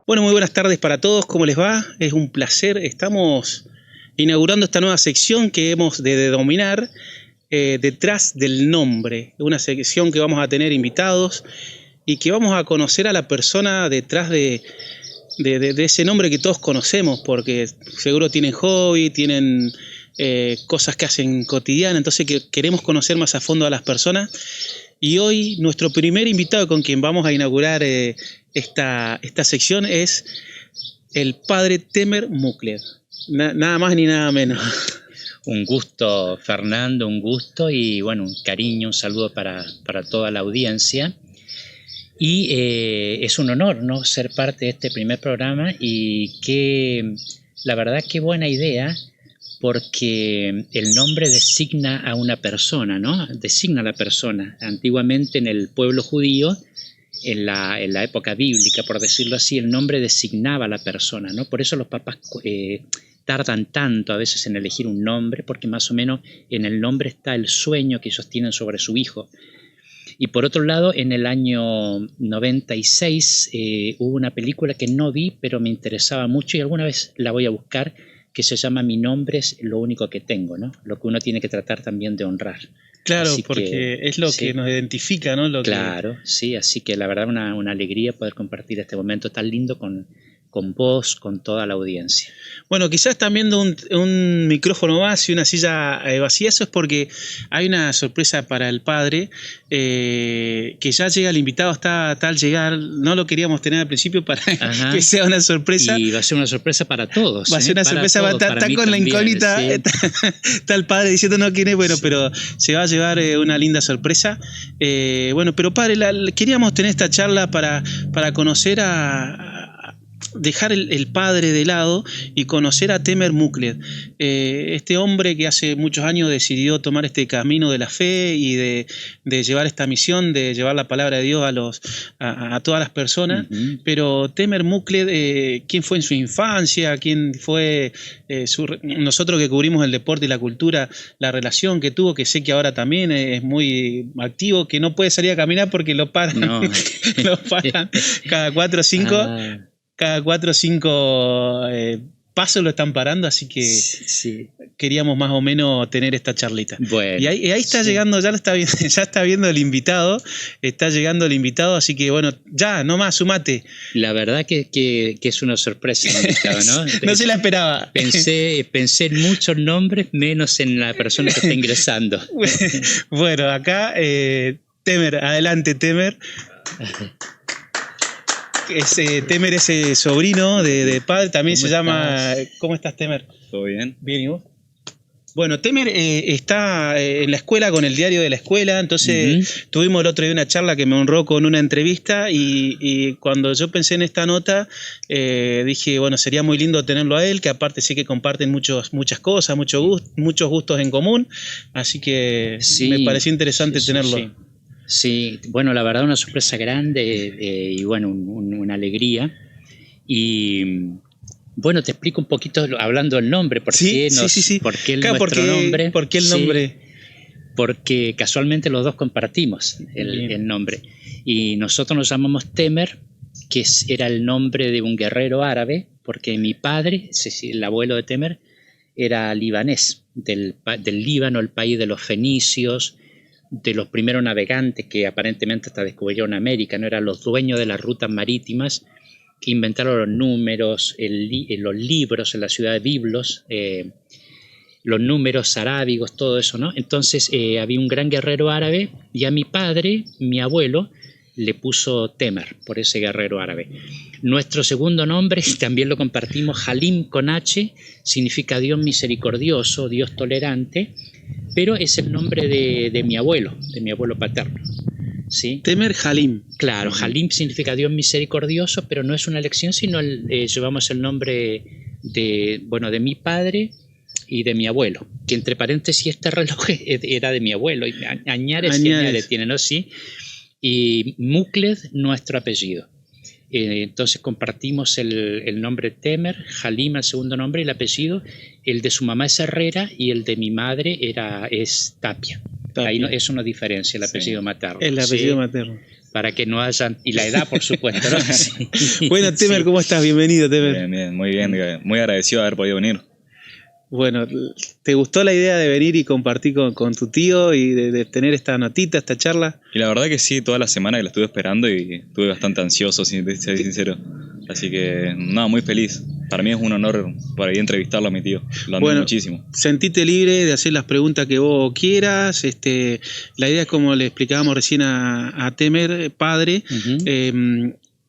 Bueno, muy buenas tardes para todos, ¿cómo les va? Es un placer, estamos inaugurando esta nueva sección que hemos de denominar Detrás del Nombre, una sección que vamos a tener invitados y que vamos a conocer a la persona detrás de ese nombre que todos conocemos, porque seguro tienen hobby, tienen cosas que hacen cotidiana, entonces queremos conocer más a fondo a las personas. Y hoy nuestro primer invitado con quien vamos a inaugurar esta sección es el padre Temer Mukled. Nada más ni nada menos. Un gusto, Fernando, un gusto y bueno, un cariño, un saludo para toda la audiencia. Y es un honor, ¿no?, ser parte de este primer programa y la verdad qué buena idea, porque el nombre designa a una persona, ¿no? Designa a la persona. Antiguamente en el pueblo judío, en la época bíblica, por decirlo así, el nombre designaba a la persona, ¿no? Por eso los papás tardan tanto a veces en elegir un nombre, porque más o menos en el nombre está el sueño que ellos tienen sobre su hijo. Y por otro lado, en el año 96 hubo una película que no vi, pero me interesaba mucho y alguna vez la voy a buscar, que se llama Mi nombre es lo único que tengo, ¿no? Lo que uno tiene que tratar también de honrar. Claro, así porque es lo que nos identifica, ¿no? Claro, sí, así que la verdad una alegría poder compartir este momento tan lindo con vos, con toda la audiencia. Bueno, quizás están viendo un micrófono más y una silla vacía. Eso es porque hay una sorpresa para el padre, que ya llega el invitado, está al llegar. No lo queríamos tener al principio para que sea una sorpresa. Y va a ser una sorpresa para todos. Va a ser una sorpresa, está con la incógnita. Sí. Está el padre diciendo no quién es, bueno, sí, pero se va a llevar una linda sorpresa. Bueno, pero padre, queríamos tener esta charla para conocer dejar el padre de lado y conocer a Temer Mukled, este hombre que hace muchos años decidió tomar este camino de la fe y de llevar esta misión, de llevar la palabra de Dios a todas las personas. Uh-huh. Pero Temer Mukled, ¿quién fue en su infancia? ¿Quién fue nosotros que cubrimos el deporte y la cultura, la relación que tuvo, que sé que ahora también es muy activo, que no puede salir a caminar porque lo paran, no. Lo paran cada 4 o 5. Cada 4 o 5 pasos lo están parando, así que sí, queríamos más o menos tener esta charlita. Bueno, y ahí está llegando, ya está viendo el invitado, así que bueno, ya, nomás, sumate. La verdad que es una sorpresa el invitado, ¿no? No se la esperaba. Pensé en muchos nombres, menos en la persona que está ingresando. Bueno, acá, Temer, adelante, Temer. Temer es sobrino de padre, también se llama... ¿Cómo estás, Temer? ¿Todo bien? Bien, ¿y vos? Bueno, Temer está en la escuela con el diario de la escuela, entonces tuvimos el otro día una charla que me honró con una entrevista y cuando yo pensé en esta nota dije, bueno, sería muy lindo tenerlo a él, que aparte sé que comparten muchas cosas, muchos gustos en común, así que sí, me pareció interesante tenerlo. Sí. Sí, bueno, la verdad una sorpresa grande y bueno, una alegría. Y bueno, te explico un poquito hablando del nombre, por qué nuestro nombre. ¿Por qué el nombre? Porque casualmente los dos compartimos el nombre. Y nosotros nos llamamos Temer, que era el nombre de un guerrero árabe, porque mi padre, el abuelo de Temer, era libanés, del Líbano, el país de los fenicios, de los primeros navegantes que aparentemente hasta descubrieron América, no eran los dueños de las rutas marítimas, que inventaron los números, los libros en la ciudad de Biblos, los números arábigos, todo eso, ¿no? Entonces había un gran guerrero árabe y a mi padre, mi abuelo, le puso Temer por ese guerrero árabe. Nuestro segundo nombre también lo compartimos, Halim con H, significa Dios misericordioso, Dios tolerante, pero es el nombre de mi abuelo paterno. ¿Sí? Temer Halim. Claro, Halim significa Dios misericordioso, pero no es una elección, sino llevamos el nombre de mi padre y de mi abuelo, que entre paréntesis este reloj era de mi abuelo, y Añares tiene, ¿no? Sí. Y Mukled, nuestro apellido. Entonces compartimos el nombre Temer, Halim el segundo nombre, y el apellido, el de su mamá es Herrera y el de mi madre es Tapia. Ahí no, eso no diferencia el apellido materno. El apellido materno. Para que no hayan... Y la edad, por supuesto, ¿no? Sí. Bueno, Temer, ¿cómo estás? Bienvenido, Temer. Bien, muy bien. Muy agradecido de haber podido venir. Bueno, ¿te gustó la idea de venir y compartir con tu tío y de tener esta notita, esta charla? Y la verdad que sí, toda la semana que la estuve esperando y estuve bastante ansioso, si te soy sincero. Así que, nada, muy feliz. Para mí es un honor para ir a entrevistarlo a mi tío. Lo admiro muchísimo. Sentite libre de hacer las preguntas que vos quieras. La idea es, como le explicábamos recién a Temer, padre,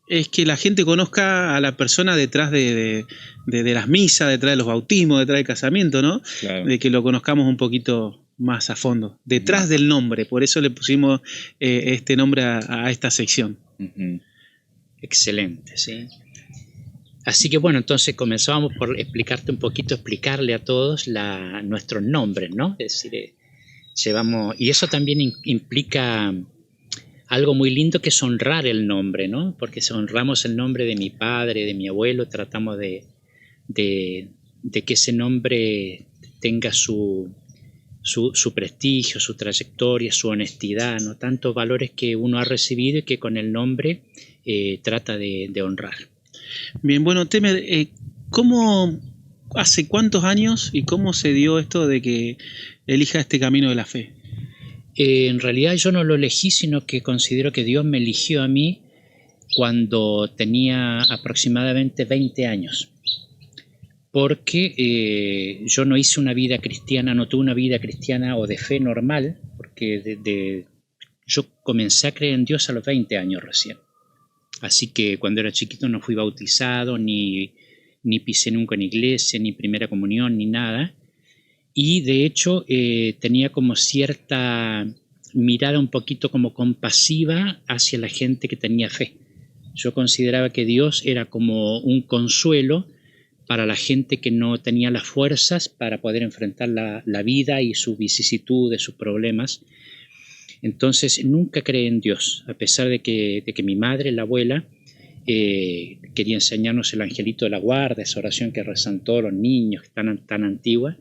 es que la gente conozca a la persona detrás de las misas, detrás de los bautismos, detrás del casamiento, ¿no? Claro. De que lo conozcamos un poquito más a fondo. Detrás del nombre, por eso le pusimos este nombre a esta sección. Excelente, sí. Así que bueno, entonces comenzábamos por explicarle a todos nuestros nombres, ¿no? Es decir, y eso también implica algo muy lindo, que es honrar el nombre, ¿no? Porque si honramos el nombre de mi padre, de mi abuelo, tratamos de que ese nombre tenga su prestigio, su trayectoria, su honestidad, ¿no? Tantos valores que uno ha recibido y que con el nombre trata de honrar. Bien, bueno, Temer, ¿hace cuántos años y cómo se dio esto de que elija este camino de la fe? En realidad yo no lo elegí, sino que considero que Dios me eligió a mí cuando tenía aproximadamente 20 años. Porque yo no hice una vida cristiana, no tuve una vida cristiana o de fe normal, porque yo comencé a creer en Dios a los 20 años recién. Así que cuando era chiquito no fui bautizado, ni pisé nunca en iglesia, ni primera comunión, ni nada. Y de hecho tenía como cierta mirada un poquito como compasiva hacia la gente que tenía fe. Yo consideraba que Dios era como un consuelo para la gente que no tenía las fuerzas para poder enfrentar la vida y sus vicisitudes, sus problemas. Entonces nunca creí en Dios, a pesar de que mi madre, la abuela, quería enseñarnos el angelito de la guarda, esa oración que rezan todos los niños, que tan antigua.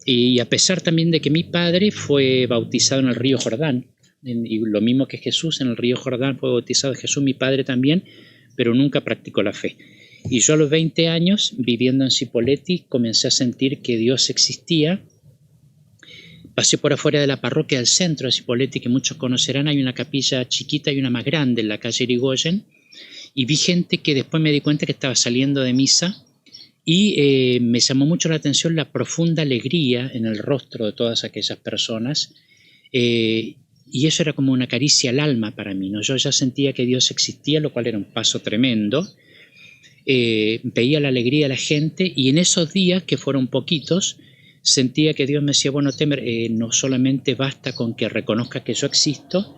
Y a pesar también de que mi padre fue bautizado en el río Jordán, y lo mismo que Jesús, en el río Jordán fue bautizado Jesús, mi padre también, pero nunca practicó la fe. Y yo a los 20 años, viviendo en Cipolletti, comencé a sentir que Dios existía. Pasé por afuera de la parroquia del centro de Cipolletti, que muchos conocerán. Hay una capilla chiquita y una más grande en la calle Irigoyen, y vi gente que después me di cuenta que estaba saliendo de misa, y me llamó mucho la atención la profunda alegría en el rostro de todas aquellas personas, y eso era como una caricia al alma para mí, ¿no? Yo ya sentía que Dios existía, lo cual era un paso tremendo. Veía la alegría de la gente, y en esos días, que fueron poquitos, sentía que Dios me decía, bueno, Temer, no solamente basta con que reconozca que yo existo,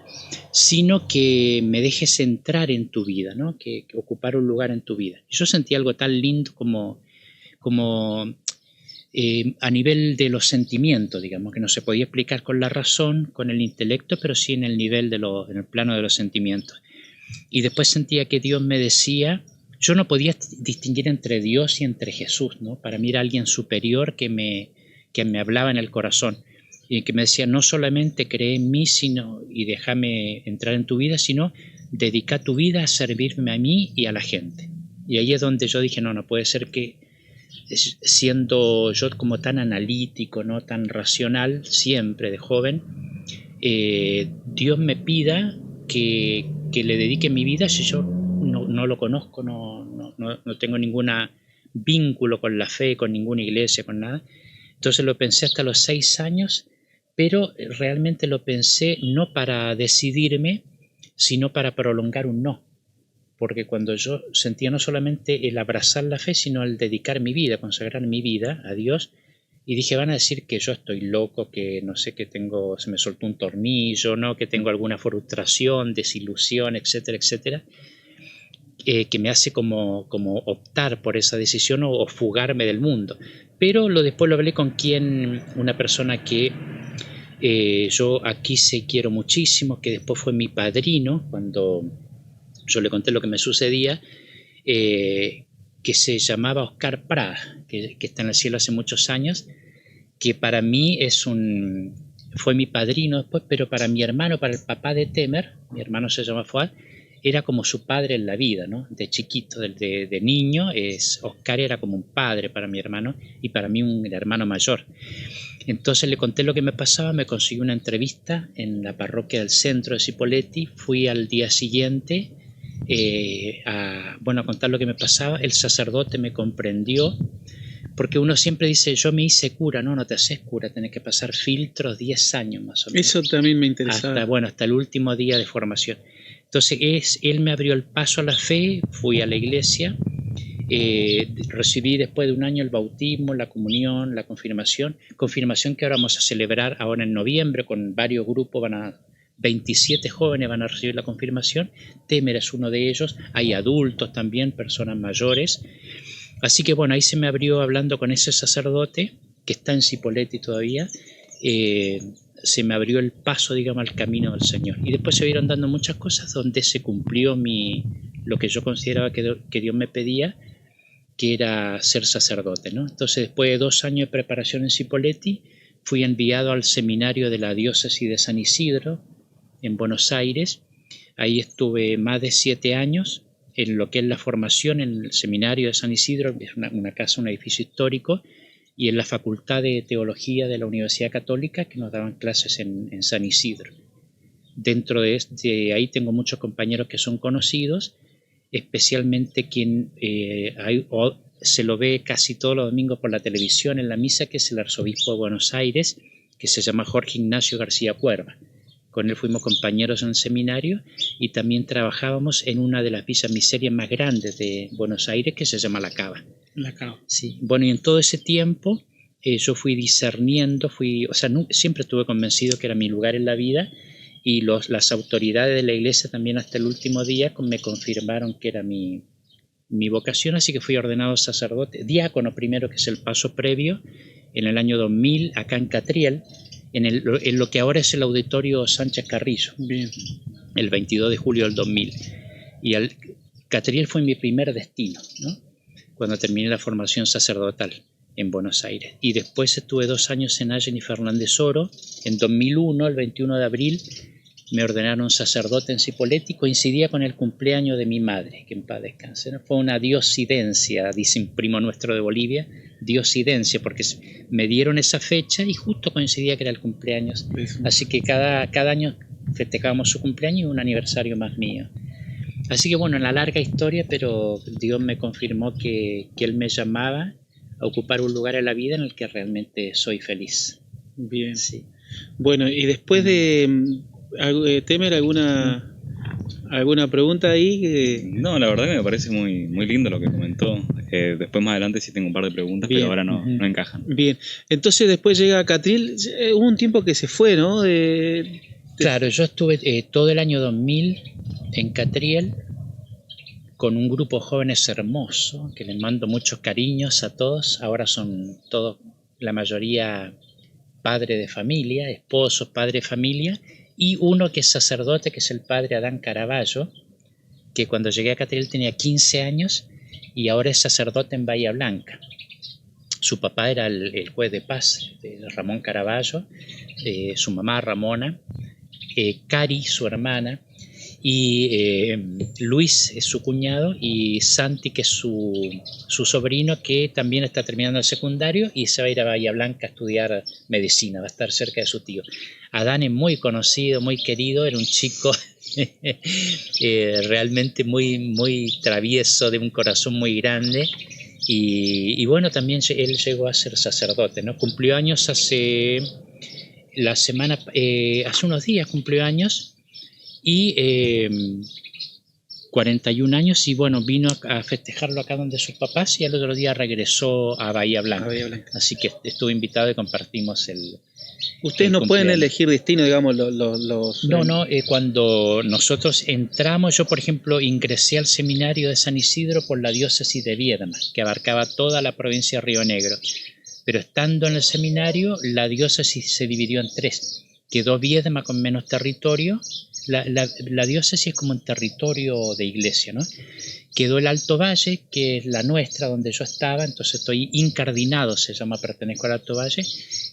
sino que me dejes entrar en tu vida, ¿no? Que ocupar un lugar en tu vida. Y yo sentía algo tan lindo como a nivel de los sentimientos, digamos, que no se podía explicar con la razón, con el intelecto, pero sí en el nivel en el plano de los sentimientos. Y después sentía que Dios me decía, yo no podía distinguir entre Dios y entre Jesús, ¿no? Para mí era alguien superior que me hablaba en el corazón y que me decía, no solamente cree en mí y déjame entrar en tu vida, sino dedica tu vida a servirme a mí y a la gente. Y ahí es donde yo dije, no puede ser que, siendo yo como tan analítico, ¿no? Tan racional siempre de joven, Dios me pida que le dedique mi vida si yo no lo conozco, no tengo ningún vínculo con la fe, con ninguna iglesia, con nada. Entonces lo pensé hasta los 6 años, pero realmente lo pensé no para decidirme, sino para prolongar un no. Porque cuando yo sentía no solamente el abrazar la fe, sino el dedicar mi vida, consagrar mi vida a Dios, y dije, van a decir que yo estoy loco, que no sé, que se me soltó un tornillo, ¿no? Que tengo alguna frustración, desilusión, etcétera, etcétera, que me hace como optar por esa decisión o fugarme del mundo. Pero después lo hablé con una persona que yo aquí quiero muchísimo, que después fue mi padrino, cuando yo le conté lo que me sucedía, que se llamaba Oscar Prat, que está en el cielo hace muchos años, que para mí es un fue mi padrino después, pero para mi hermano, para el papá de Temer, mi hermano se llama Fuad, era como su padre en la vida, ¿no? De chiquito, de niño, Oscar era como un padre para mi hermano y para mí un hermano mayor. Entonces le conté lo que me pasaba, me consiguió una entrevista en la parroquia del centro de Cipolletti, fui al día siguiente a contar lo que me pasaba, el sacerdote me comprendió, porque uno siempre dice, yo me hice cura, no te haces cura, tenés que pasar filtros 10 años más o menos. Eso también me interesaba. Hasta el último día de formación. Entonces él me abrió el paso a la fe, fui a la iglesia, recibí después de un año el bautismo, la comunión, la confirmación que ahora vamos a celebrar ahora en noviembre con varios grupos, 27 jóvenes van a recibir la confirmación, Temer es uno de ellos, hay adultos también, personas mayores. Así que ahí se me abrió hablando con ese sacerdote, que está en Cipolletti todavía, se me abrió el paso, digamos, al camino del Señor. Y después se vieron dando muchas cosas donde se cumplió lo que yo consideraba que Dios me pedía, que era ser sacerdote, ¿no? Entonces, después de 2 años de preparación en Cipolletti, fui enviado al seminario de la diócesis de San Isidro, en Buenos Aires. Ahí estuve más de 7 años, en lo que es la formación en el seminario de San Isidro, es una casa, un edificio histórico, y en la Facultad de Teología de la Universidad Católica, que nos daban clases en San Isidro. Dentro de ahí tengo muchos compañeros que son conocidos, especialmente quien se lo ve casi todos los domingos por la televisión en la misa, que es el arzobispo de Buenos Aires, que se llama Jorge Ignacio García Cuerva. Con él fuimos compañeros en el seminario y también trabajábamos en una de las villas miserias más grandes de Buenos Aires, que se llama La Cava. La Cava. Sí. Y en todo ese tiempo yo fui discerniendo, siempre estuve convencido que era mi lugar en la vida, y las autoridades de la iglesia también hasta el último día me confirmaron que era mi vocación, así que fui ordenado sacerdote, diácono primero, que es el paso previo, en el año 2000, acá en Catriel, en lo que ahora es el Auditorio Sánchez Carrillo. Bien. El 22 de julio del 2000. Y Catriel fue mi primer destino, ¿no? Cuando terminé la formación sacerdotal en Buenos Aires. Y después estuve 2 años en Allen y Fernández Oro. En 2001, el 21 de abril, me ordenaron sacerdote en Cipolletti, coincidía con el cumpleaños de mi madre, que en paz descanse, ¿no? Fue una diosidencia, dice un primo nuestro de Bolivia, diosidencia, porque me dieron esa fecha y justo coincidía que era el cumpleaños. Así que cada año festejábamos su cumpleaños y un aniversario más mío. Así que en la larga historia, pero Dios me confirmó que Él me llamaba a ocupar un lugar en la vida en el que realmente soy feliz. Bien. Sí. Bueno, y después de Temer, ¿alguna pregunta ahí? No, la verdad que me parece muy, muy lindo lo que comentó. Después más adelante sí tengo un par de preguntas, bien, pero ahora no encajan. Bien, entonces después llega a Catriel, hubo un tiempo que se fue, ¿no? Claro, yo estuve todo el año 2000 en Catriel con un grupo de jóvenes hermoso, que les mando muchos cariños a todos. Ahora son todos, la mayoría, padres de familia, esposos, padres de familia, y uno que es sacerdote, que es el padre Adán Caraballo, que cuando llegué a Catriel tenía 15 años y ahora es sacerdote en Bahía Blanca. Su papá era el juez de paz, Ramón Caraballo, su mamá Ramona, Cari, su hermana, y Luis es su cuñado, y Santi, que es su sobrino, que también está terminando el secundario y se va a ir a Bahía Blanca a estudiar medicina, va a estar cerca de su tío. Adán es muy conocido, muy querido, era un chico realmente muy, muy travieso, de un corazón muy grande, y también él llegó a ser sacerdote, ¿no? Cumplió años hace unos días cumplió años, y 41 años, y vino a festejarlo acá donde sus papás, y al otro día regresó a Bahía Blanca. Así que estuve invitado y compartimos Ustedes no pueden elegir destino, digamos, No, cuando nosotros entramos, yo por ejemplo ingresé al seminario de San Isidro por la diócesis de Viedma, que abarcaba toda la provincia de Río Negro. Pero estando en el seminario, la diócesis se dividió en 3. quedó Viedma con menos territorio. La diócesis es como un territorio de iglesia, ¿no? Quedó el Alto Valle, que es la nuestra, donde yo estaba, entonces estoy incardinado, se llama, pertenezco al Alto Valle,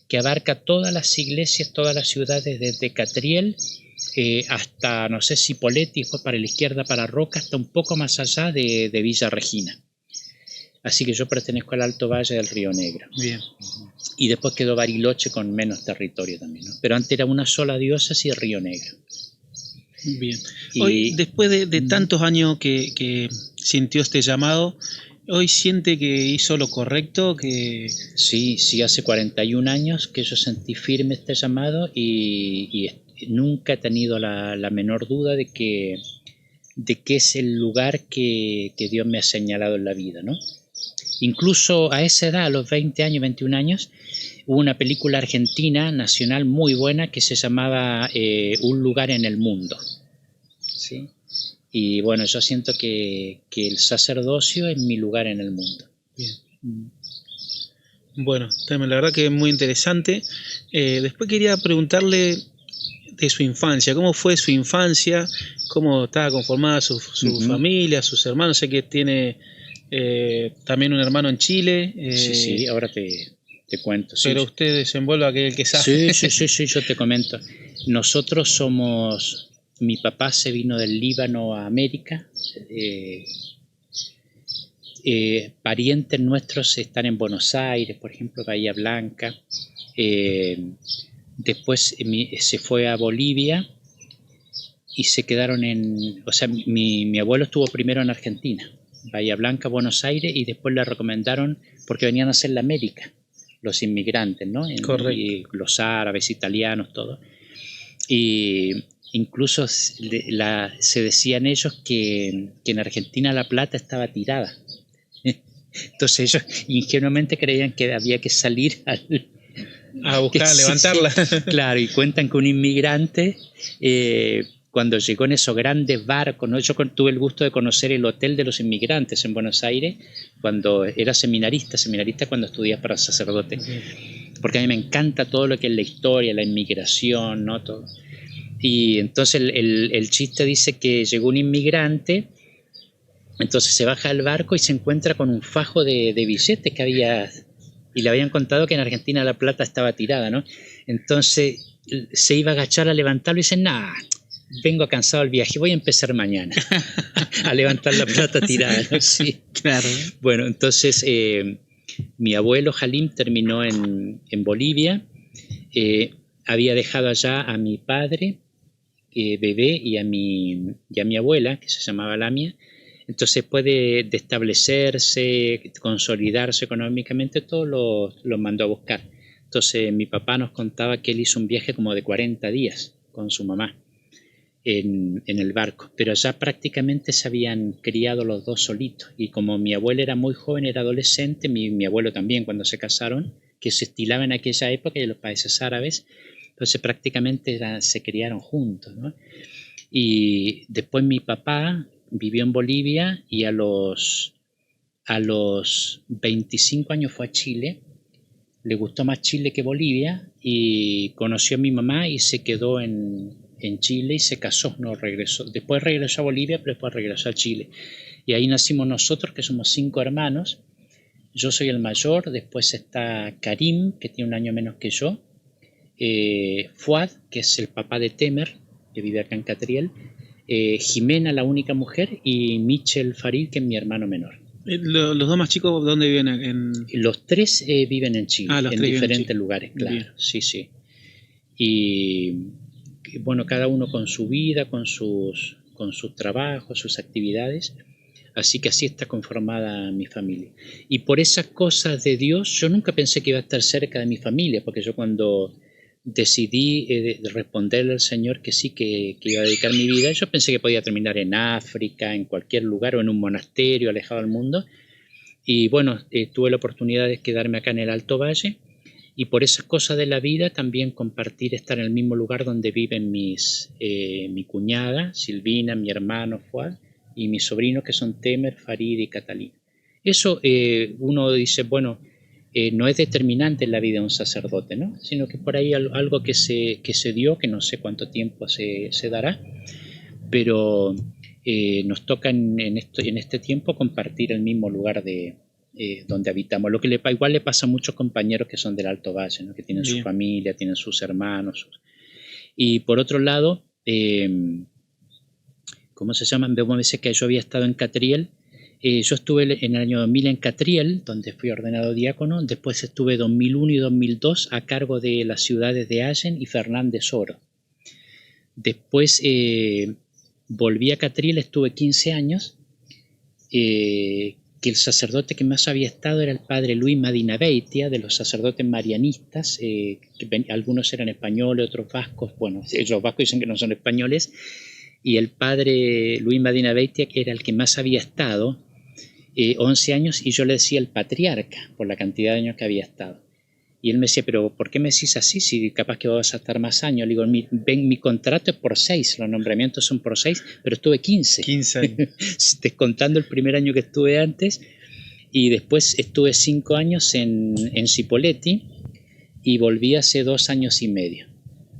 que abarca todas las iglesias, todas las ciudades, desde Catriel hasta, no sé, Cipolletti, después para la izquierda, para Roca, hasta un poco más allá de Villa Regina. Así que yo pertenezco al Alto Valle del Río Negro. Bien. Y después quedó Bariloche con menos territorio también, ¿no? Pero antes era una sola diócesis, Río Negro. Bien. Hoy, después de tantos años que sintió este llamado, ¿hoy siente que hizo lo correcto? Que... Sí, hace 41 años que yo sentí firme este llamado y nunca he tenido la menor duda de que es el lugar que Dios me ha señalado en la vida, ¿no? Incluso a esa edad, a los 20 años, 21 años, hubo una película argentina nacional muy buena que se llamaba Un lugar en el mundo, ¿sí? Y bueno, yo siento que el sacerdocio es mi lugar en el mundo. Bien. Bueno, la verdad que es muy interesante. Después quería preguntarle de su infancia. ¿Cómo fue su infancia? ¿Cómo estaba conformada su familia, sus hermanos? Sé que tiene también un hermano en Chile. Sí, ahora te cuento. Pero sí. usted desenvuelve aquel que sabe. Sí, yo te comento. Nosotros somos... Mi papá se vino del Líbano a América. Parientes nuestros están en Buenos Aires, por ejemplo, Bahía Blanca. Después se fue a Bolivia y se quedaron o sea, mi abuelo estuvo primero en Argentina, Bahía Blanca, Buenos Aires, y después le recomendaron, porque venían a hacer la América, los inmigrantes, ¿no? Correcto. Y los árabes, italianos, todo. Y incluso se decían ellos que en Argentina la plata estaba tirada. Entonces ellos ingenuamente creían que había que salir a buscar, levantarla. Sí, claro, y cuentan que un inmigrante, cuando llegó en esos grandes barcos, ¿no? Yo tuve el gusto de conocer el Hotel de los Inmigrantes en Buenos Aires cuando era seminarista cuando estudias para sacerdote, porque a mí me encanta todo lo que es la historia, la inmigración, ¿no? Todo. Y entonces el chiste dice que llegó un inmigrante, entonces se baja al barco y se encuentra con un fajo de billetes que había, y le habían contado que en Argentina la plata estaba tirada, ¿no? Entonces se iba a agachar a levantarlo y dice, nah, vengo cansado del viaje, voy a empezar mañana a levantar la plata tirada, ¿no? Sí, claro. Bueno, entonces mi abuelo Halim terminó en Bolivia, había dejado allá a mi padre, bebé, y a mi abuela, que se llamaba Lamia. Entonces, después de establecerse, consolidarse económicamente, todo lo mandó a buscar. Entonces, mi papá nos contaba que él hizo un viaje como de 40 días con su mamá en el barco, pero ya prácticamente se habían criado los dos solitos. Y como mi abuela era muy joven, era adolescente, mi abuelo también, cuando se casaron, que se estilaba en aquella época de los países árabes, entonces prácticamente se criaron juntos, ¿no? Y después mi papá vivió en Bolivia y a los 25 años fue a Chile, le gustó más Chile que Bolivia y conoció a mi mamá y se quedó en Chile y se casó, no regresó. Después regresó a Bolivia, pero después regresó a Chile. Y ahí nacimos nosotros, que somos 5 hermanos. Yo soy el mayor, después está Karim, que tiene un año menos que yo, Fuad, que es el papá de Temer, que vive acá en Catriel, Jimena, la única mujer, y Michel Farid, que es mi hermano menor. ¿Los dos más chicos dónde viven? Los 3 viven en Chile, los en diferentes lugares, claro. Bien. Sí. Y bueno, cada uno con su vida, con sus trabajos, sus actividades. Así que así está conformada mi familia. Y por esas cosas de Dios, yo nunca pensé que iba a estar cerca de mi familia, porque yo cuando decidí responderle al Señor que sí, que iba a dedicar mi vida, yo pensé que podía terminar en África, en cualquier lugar o en un monasterio alejado del mundo. Y bueno, tuve la oportunidad de quedarme acá en el Alto Valle y por esas cosas de la vida también compartir, estar en el mismo lugar donde viven mi cuñada, Silvina, mi hermano Fuad, y mis sobrinos que son Temer, Farid y Catalina. Eso uno dice, bueno, no es determinante en la vida de un sacerdote, ¿no? Sino que por ahí algo que se dio, que no sé cuánto tiempo se dará, pero nos toca en este tiempo compartir el mismo lugar donde habitamos. Lo que igual le pasa a muchos compañeros que son del Alto Valle, ¿no? Que tienen su familia, tienen sus hermanos. Y por otro lado, ¿cómo se llama? Vemos veces que yo había estado en Catriel. Yo estuve en el año 2000 en Catriel, donde fui ordenado diácono. Después estuve 2001 y 2002 a cargo de las ciudades de Allen y Fernández Oro. Después volví a Catriel, estuve 15 años. Que el sacerdote que más había estado era el padre Luis Madinabeitia, de los sacerdotes marianistas, que algunos eran españoles, otros vascos. Bueno, los vascos dicen que no son españoles. Y el padre Luis Madinabeitia, que era el que más había estado, 11 años, y yo le decía el patriarca por la cantidad de años que había estado. Y él me decía, pero ¿por qué me decís así si capaz que vas a estar más años? Le digo, mi contrato es por 6, los nombramientos son por 6, pero estuve 15. 15 años. Descontando el primer año que estuve antes, y después estuve 5 años en Cipolletti y volví hace 2 años y medio.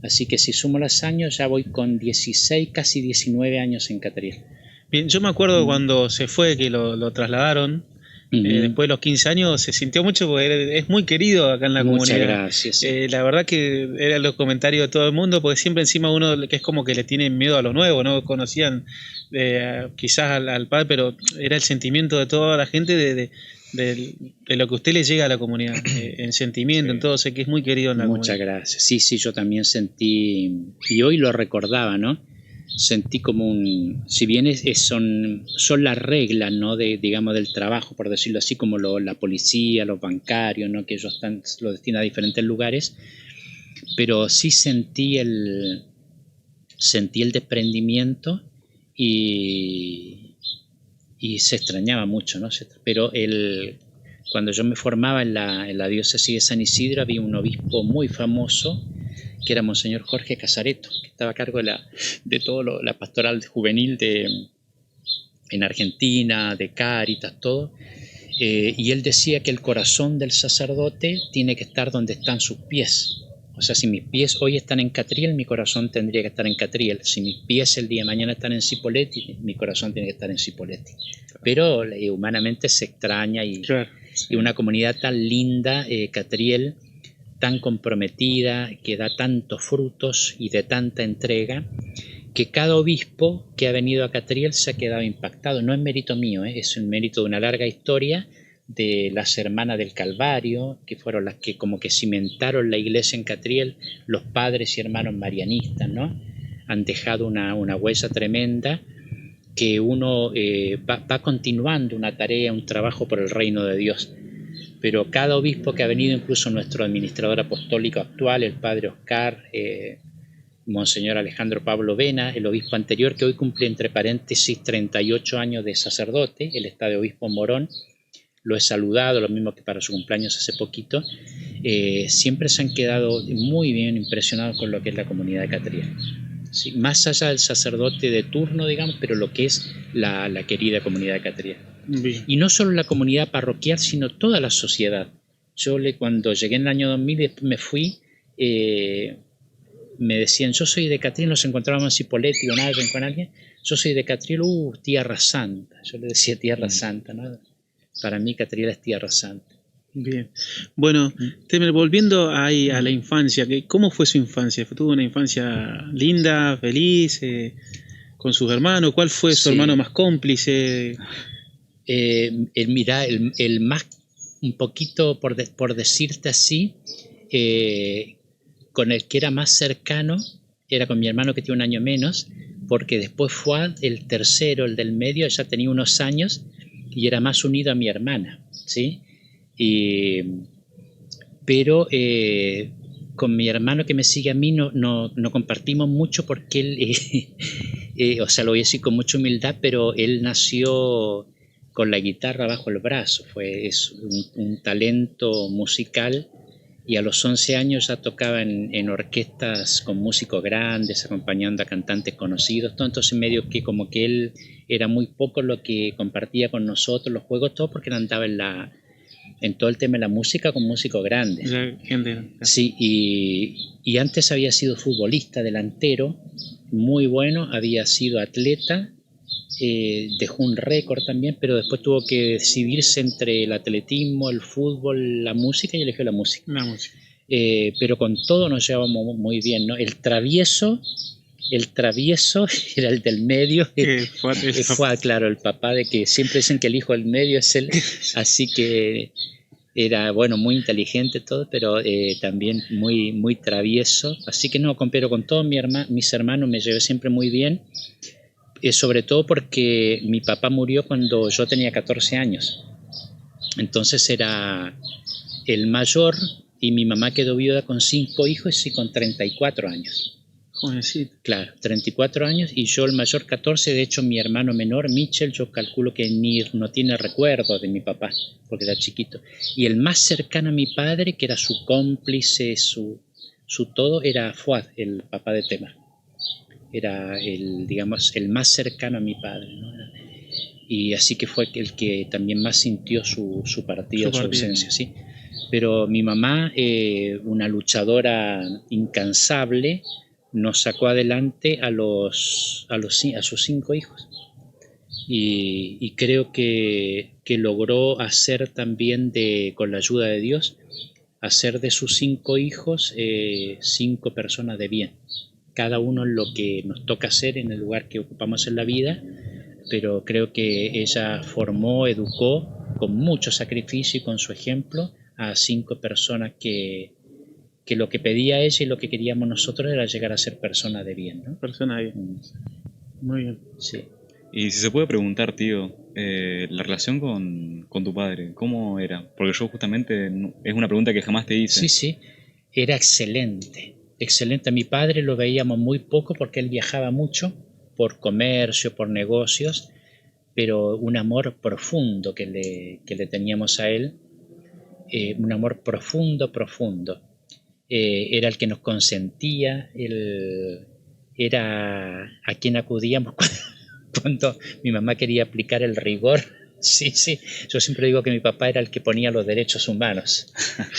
Así que si sumo los años ya voy con 16, casi 19 años en Catriel. Bien, yo me acuerdo cuando se fue, que lo trasladaron. Después de los 15 años se sintió mucho porque es muy querido acá en la comunidad. Muchas gracias. La verdad que eran los comentarios de todo el mundo, porque siempre encima uno que es como que le tiene miedo a lo nuevo, no conocían quizás al padre, pero era el sentimiento de toda la gente de lo que a usted le llega a la comunidad, en sentimiento, en todo, sé que es muy querido en la comunidad. Muchas gracias. Sí, yo también sentí, y hoy lo recordaba, ¿no? Sentí como si bien son las reglas, ¿no? Digamos, del trabajo, por decirlo así, como la policía, los bancarios, ¿no? Que ellos lo destinan a diferentes lugares, pero sí sentí el desprendimiento y se extrañaba mucho, ¿no? Pero cuando yo me formaba en la diócesis de San Isidro, había un obispo muy famoso que era Monseñor Jorge Casareto, que estaba a cargo de todo la pastoral juvenil en Argentina, de Cáritas, todo. Y él decía que el corazón del sacerdote tiene que estar donde están sus pies. O sea, si mis pies hoy están en Catriel, mi corazón tendría que estar en Catriel. Si mis pies el día de mañana están en Cipolletti, mi corazón tiene que estar en Cipolletti. Pero humanamente se extraña y una comunidad tan linda, Catriel, tan comprometida, que da tantos frutos y de tanta entrega, que cada obispo que ha venido a Catriel se ha quedado impactado. No es mérito mío, es un mérito de una larga historia de las hermanas del Calvario, que fueron las que como que cimentaron la iglesia en Catriel, los padres y hermanos marianistas, ¿no? Han dejado una huella tremenda, que uno va continuando una tarea, un trabajo por el reino de Dios. Pero cada obispo que ha venido, incluso nuestro administrador apostólico actual, el padre Oscar, Monseñor Alejandro Pablo Vena, el obispo anterior, que hoy cumple entre paréntesis 38 años de sacerdote, él está de obispo en Morón, lo he saludado, lo mismo que para su cumpleaños hace poquito, siempre se han quedado muy bien impresionados con lo que es la comunidad de Catriel. Sí, más allá del sacerdote de turno, digamos, pero lo que es la querida comunidad de Catriel. Bien. Y no solo la comunidad parroquial, sino toda la sociedad. Cuando llegué en el año 2000, me fui, me decían, yo soy de Catriel, nos encontrábamos en Cipolletti con alguien, yo soy de Catriel, Tierra Santa. Yo le decía Tierra Santa, ¿no? Para mí Catriel es Tierra Santa. Bien. Bueno, Temer, volviendo ahí a la infancia, ¿cómo fue su infancia? ¿Tuvo una infancia linda, feliz, con sus hermanos? ¿Cuál fue su hermano más cómplice? El más, un poquito por decirte así, con el que era más cercano era con mi hermano, que tiene un año menos, porque después fue el tercero, el del medio, ya tenía unos años y era más unido a mi hermana, ¿sí? Pero con mi hermano que me sigue a mí no compartimos mucho, porque él, o sea, lo voy a decir con mucha humildad, pero él nació con la guitarra bajo el brazo, es un talento musical, y a los 11 años ya tocaba en orquestas con músicos grandes, acompañando a cantantes conocidos, todo. Entonces medio que como que él era muy poco lo que compartía con nosotros, los juegos, todo, porque él andaba en todo el tema de la música con músicos grandes. Sí, y antes había sido futbolista, delantero, muy bueno, había sido atleta, dejó un récord también, pero después tuvo que decidirse entre el atletismo, el fútbol, la música, y eligió la música. Pero con todo nos llevamos muy bien, ¿no? El travieso era el del medio. Fue, claro, el papá, de que siempre dicen que el hijo del medio es él, así que era, bueno, muy inteligente todo, pero también muy, muy travieso. Así que no, pero con todos mis hermanos me llevé siempre muy bien, sobre todo porque mi papá murió cuando yo tenía 14 años. Entonces era el mayor y mi mamá quedó viuda con 5 hijos y con 34 años. Jovencito. Claro, 34 años y yo el mayor 14, de hecho mi hermano menor, Mitchell, yo calculo que no tiene recuerdo de mi papá, porque era chiquito. Y el más cercano a mi padre, que era su cómplice, su todo, era Fuad, el papá de Temar. Era digamos, el más cercano a mi padre, ¿no? Y así que fue el que también más sintió su partida, su ausencia, sí. Pero mi mamá, una luchadora incansable, nos sacó adelante a sus 5 hijos y creo que logró hacer también, con la ayuda de Dios, hacer de sus 5 hijos 5 personas de bien, cada uno en lo que nos toca hacer en el lugar que ocupamos en la vida, pero creo que ella formó, educó con mucho sacrificio y con su ejemplo a 5 personas que lo que pedía ella y lo que queríamos nosotros era llegar a ser personas de bien, ¿no? Persona de bien. Muy bien. Sí. Y si se puede preguntar, tío, la relación con tu padre, ¿cómo era? Porque yo justamente, es una pregunta que jamás te hice. Sí, era excelente, excelente. A mi padre lo veíamos muy poco porque él viajaba mucho por comercio, por negocios, pero un amor profundo que le teníamos a él, un amor profundo. Era el que nos consentía, era a quien acudíamos cuando mi mamá quería aplicar el rigor. Sí, yo siempre digo que mi papá era el que ponía los derechos humanos,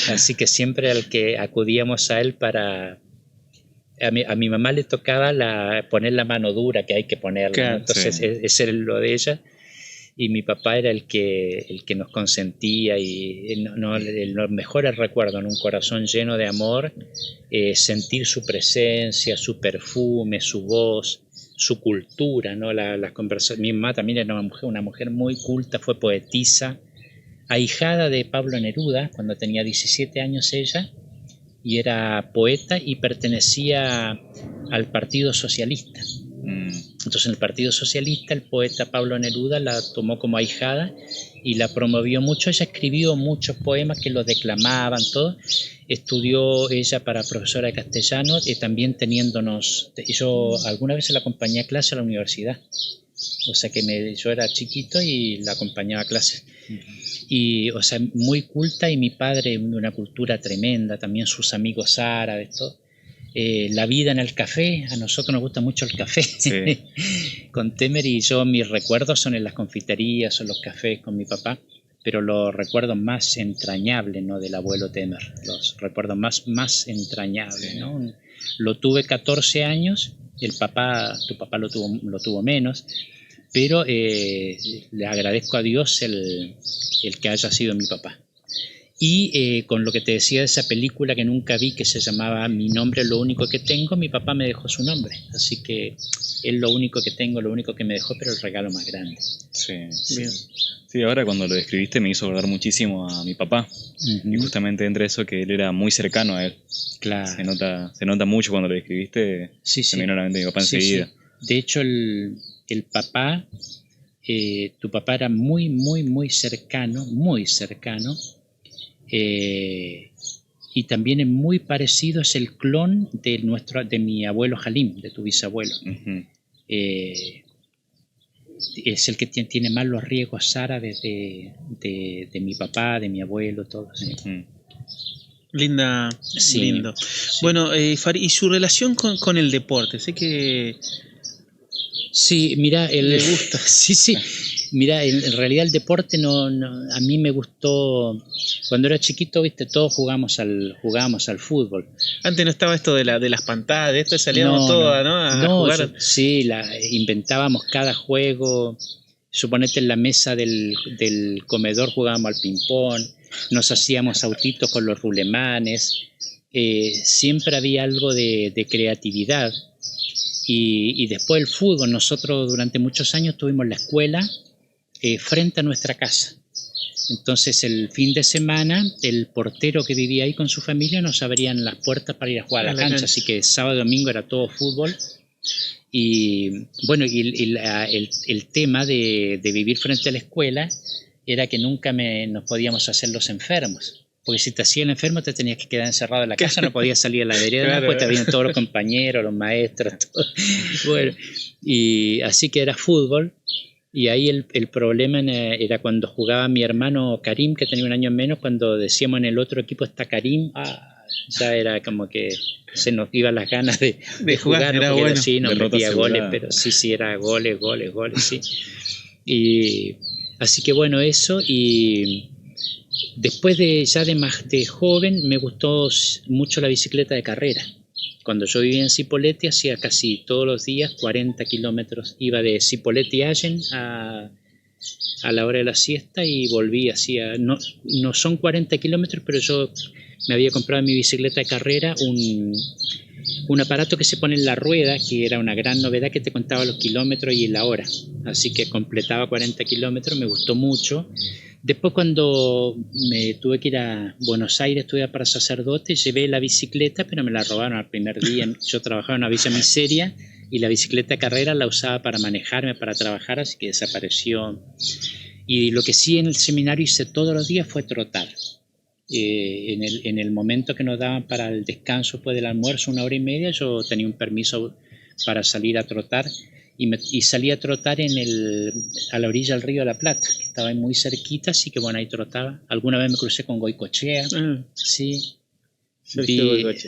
así que siempre al que acudíamos a él para... A mi mamá le tocaba poner la mano dura que hay que ponerla, claro, ¿no? Entonces sí. Ese era lo de ella. Y mi papá era el que nos consentía y los mejores recuerdos, en un corazón lleno de amor, sentir su presencia, su perfume, su voz, su cultura, ¿no? Las conversaciones. Mi mamá también era una mujer muy culta, fue poetisa, ahijada de Pablo Neruda cuando tenía 17 años ella, y era poeta y pertenecía al Partido Socialista. Entonces en el Partido Socialista el poeta Pablo Neruda la tomó como ahijada y la promovió mucho. Ella escribió muchos poemas que los declamaban, todo. Estudió ella para profesora de castellano, también yo alguna vez la acompañé a clase a la universidad. O sea que yo era chiquito y la acompañaba a clases. Y, o sea, muy culta, y mi padre de una cultura tremenda, también sus amigos árabes, todo. La vida en el café, a nosotros nos gusta mucho el café, sí. Con Temer, y yo mis recuerdos son en las confiterías o los cafés con mi papá, pero los recuerdos más entrañables, ¿no?, del abuelo Temer, los recuerdos más entrañables, sí. ¿No? Lo tuve 14 años, tu papá lo tuvo menos, pero le agradezco a Dios el que haya sido mi papá. Y con lo que te decía de esa película que nunca vi, que se llamaba Mi nombre es lo único que tengo, mi papá me dejó su nombre. Así que es lo único que tengo, lo único que me dejó, pero el regalo más grande. Sí. Sí, ahora cuando lo describiste me hizo acordar muchísimo a mi papá. Uh-huh. Y justamente entre eso, que él era muy cercano a él. Claro. Se nota mucho cuando lo describiste. Sí. Se me vino a la mente mi papá enseguida. Sí. De hecho, el papá, tu papá era muy, muy, muy cercano, y también es muy parecido, es el clon de mi abuelo Halim, de tu bisabuelo. Uh-huh. Es el que tiene más los riesgos árabes de mi papá, de mi abuelo, todos. Uh-huh. Lindo. Sí. Bueno, Farid, ¿y su relación con el deporte? Sé que... Sí, mira, le gusta. Sí. Mira, en realidad el deporte a mí me gustó, cuando era chiquito, viste, todos jugábamos al fútbol. Antes no estaba esto de las pantallas, de esto salíamos todos, ¿no? A jugar. Sí, inventábamos cada juego. Suponete en la mesa del comedor jugábamos al ping-pong, nos hacíamos autitos con los rulemanes, siempre había algo de creatividad. Y después el fútbol, nosotros durante muchos años tuvimos la escuela frente a nuestra casa. Entonces el fin de semana el portero que vivía ahí con su familia nos abrían las puertas para ir a jugar a la cancha, así que sábado y domingo era todo fútbol. Y bueno, el tema de vivir frente a la escuela era que nunca nos podíamos hacer los enfermos. Porque si te hacían enfermo te tenías que quedar encerrado en la casa, no podías salir a la vereda, claro. Después te habían todos los compañeros, los maestros, todo. Bueno, y así que era fútbol. Y ahí el problema era cuando jugaba mi hermano Karim, que tenía un año menos, cuando decíamos en el otro equipo está Karim, ya era como que se nos iban las ganas de jugar, era porque bueno. Sí, nos metía goles, pero sí, era goles, sí. Y así que bueno, eso. Y después ya de más de joven me gustó mucho la bicicleta de carrera. Cuando yo vivía en Cipolletti hacía casi todos los días 40 kilómetros. Iba de Cipolletti a Allen a la hora de la siesta y volví. No son 40 kilómetros, pero yo me había comprado en mi bicicleta de carrera un aparato que se pone en la rueda, que era una gran novedad, que te contaba los kilómetros y la hora. Así que completaba 40 kilómetros, me gustó mucho. Después cuando me tuve que ir a Buenos Aires, estudiar para sacerdote, llevé la bicicleta, pero me la robaron al primer día. Yo trabajaba en una villa miseria y la bicicleta de carrera la usaba para manejarme, para trabajar, así que desapareció. Y lo que sí en el seminario hice todos los días fue trotar. En el momento que nos daban para el descanso después del almuerzo, 1 hora y media, yo tenía un permiso para salir a trotar. Y salí a trotar a la orilla del río de la Plata, que estaba ahí muy cerquita, así que bueno, ahí trotaba. Alguna vez me crucé con Goicoechea, sí.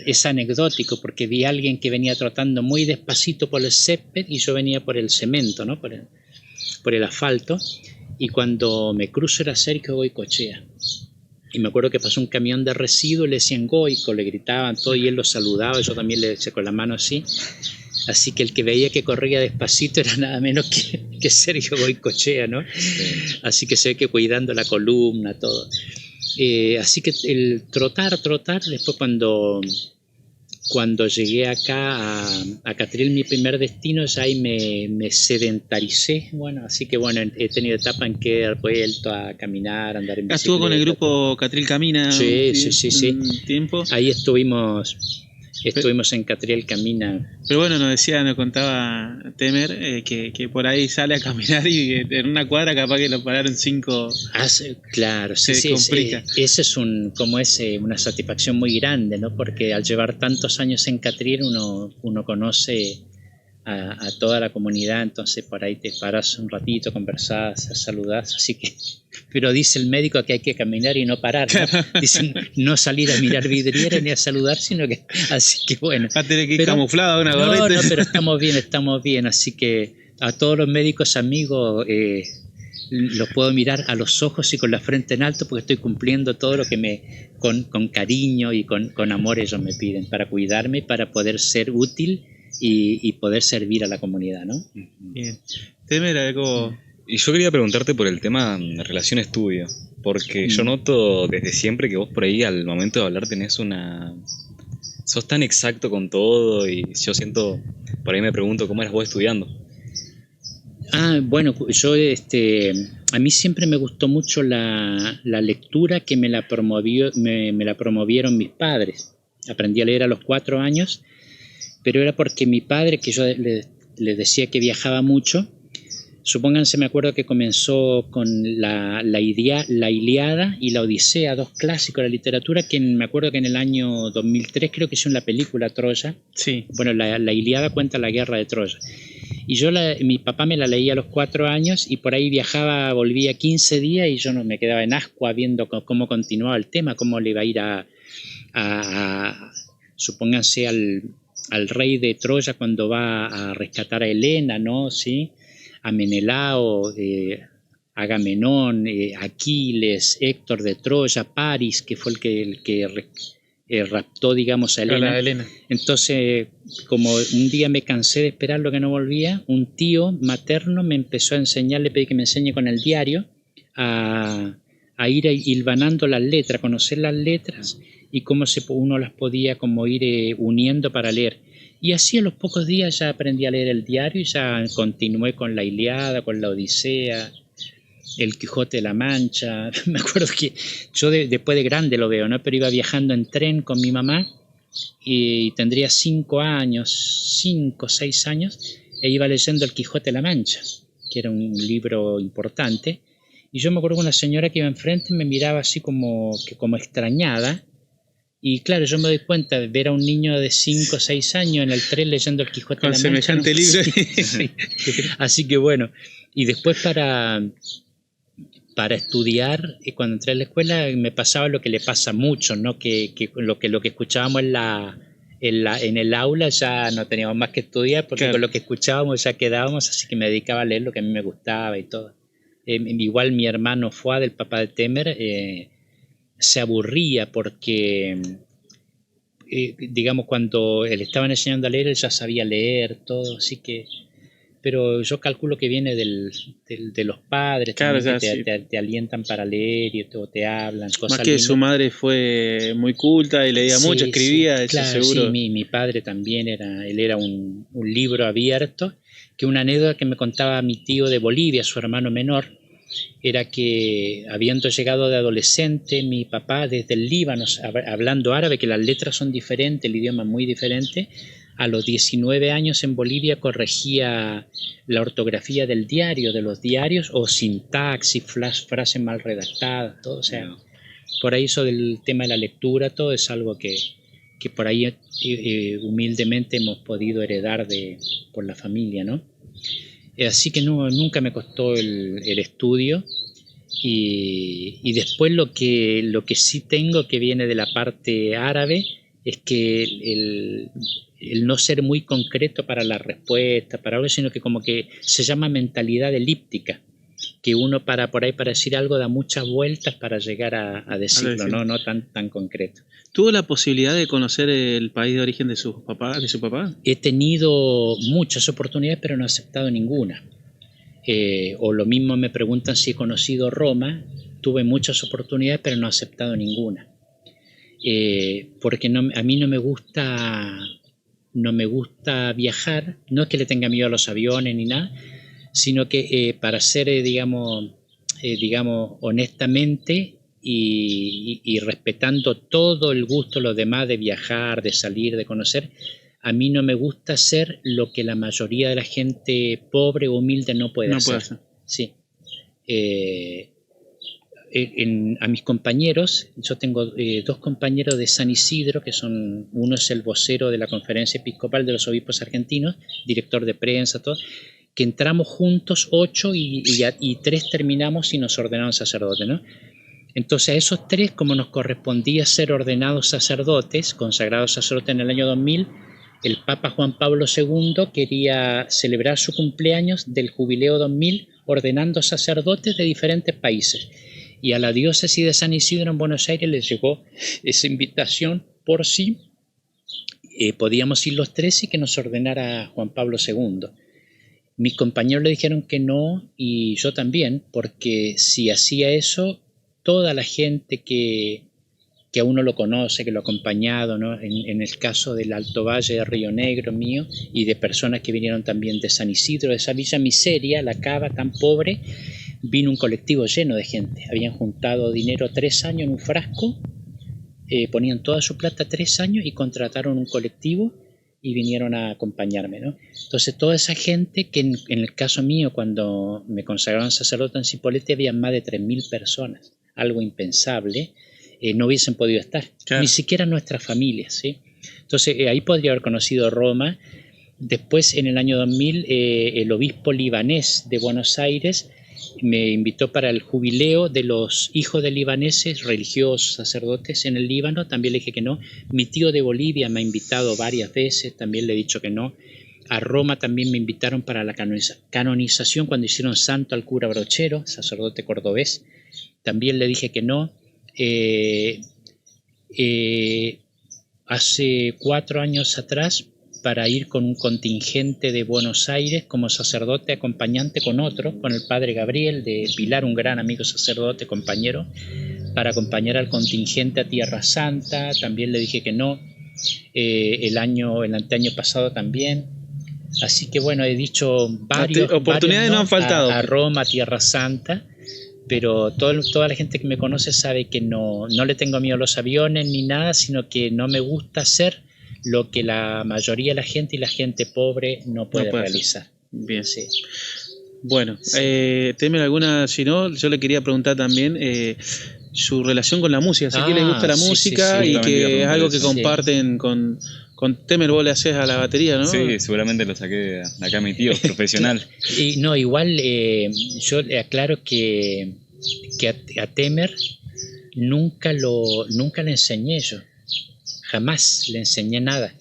Es anecdótico porque vi a alguien que venía trotando muy despacito por el césped y yo venía por el cemento, ¿no? por el asfalto, y cuando me cruzo era Sergio Goicoechea. Y me acuerdo que pasó un camión de residuos, le decían Goico, le gritaban todo y él lo saludaba, yo también le decía con la mano así. Así que el que veía que corría despacito era nada menos que Sergio Goicoechea, ¿no? Sí. Así que se ve que cuidando la columna, todo. Así que el trotar, después cuando llegué acá a Catriel, mi primer destino, ya ahí me sedentaricé. Bueno, así que bueno, he tenido etapa en que he vuelto a caminar, andar en bicicleta. ¿Estuvo con el grupo Catriel Camina? Sí. ¿Tiempo? Ahí estuvimos en Catriel Camina. Pero bueno, nos contaba Temer que por ahí sale a caminar y en una cuadra capaz que lo pararon 5. Claro, sí. Ese es una satisfacción muy grande, ¿no? Porque al llevar tantos años en Catriel uno conoce a toda la comunidad, entonces por ahí te paras un ratito, conversás, saludás, así que... Pero dice el médico que hay que caminar y no parar, ¿no? Dicen no salir a mirar vidrieras ni a saludar, sino que... Así que bueno... Va a tener que ir camuflado una gorrita. No, pero estamos bien, así que a todos los médicos amigos los puedo mirar a los ojos y con la frente en alto porque estoy cumpliendo todo lo que con cariño y con amor ellos me piden, para cuidarme, para poder ser útil y poder servir a la comunidad, ¿no? Bien. Temer, algo... Y yo quería preguntarte por el tema de relación-estudio, porque yo noto desde siempre que vos por ahí al momento de hablar sos tan exacto con todo y yo siento, por ahí me pregunto cómo eras vos estudiando. Bueno, yo a mí siempre me gustó mucho la lectura, que me la promovieron mis padres. Aprendí a leer a los 4 años, pero era porque mi padre, que yo le decía que viajaba mucho. Supónganse, me acuerdo que comenzó con la Ilíada y la Odisea, 2 clásicos de la literatura, que me acuerdo que en el año 2003 creo que hicieron la película Troya. Sí. Bueno, la Ilíada cuenta la guerra de Troya. Y mi papá me la leía a los 4 años y por ahí viajaba, volvía 15 días y yo no me quedaba en ascua viendo cómo continuaba el tema, cómo le iba a ir supónganse al rey de Troya cuando va a rescatar a Helena, ¿no? ¿Sí? A Menelao, Agamenón, Aquiles, Héctor de Troya, Paris, que fue el que raptó, digamos, a Helena. Entonces, como un día me cansé de esperar lo que no volvía, un tío materno me empezó a enseñar, le pedí que me enseñe con el diario a ir hilvanando las letras, conocer las letras y cómo uno las podía como ir uniendo para leer. Y así a los pocos días ya aprendí a leer el diario y ya continué con la Ilíada, con la Odisea, el Quijote de la Mancha. Me acuerdo que yo después de grande lo veo, ¿no? Pero iba viajando en tren con mi mamá y tendría 5 años, 5, 6 años, e iba leyendo el Quijote de la Mancha, que era un libro importante. Y yo me acuerdo que una señora que iba enfrente me miraba así como extrañada. Y claro, yo me doy cuenta de ver a un niño de 5 o 6 años en el tren leyendo el Quijote de la Mancha. Con semejante libro. Sí. Así que bueno, y después para estudiar, cuando entré a la escuela me pasaba lo que le pasa mucho, ¿no? Que lo que escuchábamos en el aula ya no teníamos más que estudiar, porque claro, con lo que escuchábamos ya quedábamos, así que me dedicaba a leer lo que a mí me gustaba y todo. Igual mi hermano Fuad, el papá de Temer, se aburría porque, digamos, cuando le estaban enseñando a leer, él ya sabía leer todo, así que... Pero yo calculo que viene de los padres, claro, que te alientan para leer o te hablan. Más que lindas. Su madre fue muy culta y leía mucho, escribía, eso claro, seguro. Sí, mi padre también era un libro abierto, que una anécdota que me contaba mi tío de Bolivia, su hermano menor, era que habiendo llegado de adolescente, mi papá desde el Líbano, hablando árabe, que las letras son diferentes, el idioma es muy diferente, a los 19 años en Bolivia corregía la ortografía del diario, de los diarios, o sintaxis, frases mal redactadas, todo. O sea, por ahí eso del tema de la lectura, todo es algo que por ahí humildemente hemos podido heredar por la familia, ¿no? Así que nunca me costó el estudio. Y después lo que sí tengo, que viene de la parte árabe, es que el no ser muy concreto para la respuesta, para algo, sino que como que se llama mentalidad elíptica, que uno por ahí para decir algo da muchas vueltas para llegar a decirlo, no tan concreto. ¿Tuvo la posibilidad de conocer el país de origen de su papá? He tenido muchas oportunidades, pero no he aceptado ninguna. O lo mismo me preguntan si he conocido Roma. Tuve muchas oportunidades, pero no he aceptado ninguna. Porque a mí no me gusta viajar, no es que le tenga miedo a los aviones ni nada, sino que para ser, digamos, honestamente y respetando todo el gusto de los demás de viajar, de salir, de conocer, a mí no me gusta hacer lo que la mayoría de la gente pobre o humilde no puede hacer. Sí. A mis compañeros, yo tengo 2 compañeros de San Isidro, que uno es el vocero de la Conferencia Episcopal de los Obispos Argentinos, director de prensa, todo, que entramos juntos 8 y 3 terminamos y nos ordenaron sacerdotes, ¿no? Entonces a esos 3, como nos correspondía ser ordenados sacerdotes, consagrados sacerdotes en el año 2000, el Papa Juan Pablo II quería celebrar su cumpleaños del Jubileo 2000 ordenando sacerdotes de diferentes países. Y a la diócesis de San Isidro en Buenos Aires les llegó esa invitación por si podíamos ir los 3 y que nos ordenara Juan Pablo II. Mis compañeros le dijeron que no, y yo también, porque si hacía eso, toda la gente que a uno lo conoce, que lo ha acompañado, ¿no? En el caso del Alto Valle de Río Negro mío, y de personas que vinieron también de San Isidro, de esa villa miseria, la Cava, tan pobre, vino un colectivo lleno de gente. Habían juntado dinero 3 años en un frasco, ponían toda su plata 3 años y contrataron un colectivo y vinieron a acompañarme, ¿no? Entonces toda esa gente, que en el caso mío, cuando me consagraron sacerdote en Cipolletti, había más de 3.000 personas, algo impensable, no hubiesen podido estar, claro, ni siquiera nuestras familias, ¿sí? Entonces ahí podría haber conocido Roma. Después, en el año 2000, el obispo libanés de Buenos Aires me invitó para el jubileo de los hijos de libaneses, religiosos, sacerdotes en el Líbano. También le dije que no. Mi tío de Bolivia me ha invitado varias veces, también le he dicho que no. A Roma también me invitaron para la canonización cuando hicieron santo al cura Brochero, sacerdote cordobés. También le dije que no. Hace 4 años atrás, para ir con un contingente de Buenos Aires como sacerdote acompañante con otro, con el padre Gabriel de Pilar, un gran amigo sacerdote, compañero, para acompañar al contingente a Tierra Santa. También le dije que no. El anteaño pasado también. Así que bueno, he dicho varios oportunidades no han faltado. A Roma, a Tierra Santa, pero toda la gente que me conoce sabe que no le tengo miedo a los aviones ni nada, sino que no me gusta hacer lo que la mayoría de la gente y la gente pobre no puede realizar. Bien, sí. Bueno, sí. ¿Temen alguna? Si no, yo le quería preguntar también su relación con la música. Sé que le gusta la música y que es algo que comparten con Temer. Vos le haces a la batería, ¿no? Sí, seguramente lo saqué de acá mi tío, profesional. Y no, igual yo le aclaro que a Temer nunca le enseñé yo. Jamás le enseñé nada.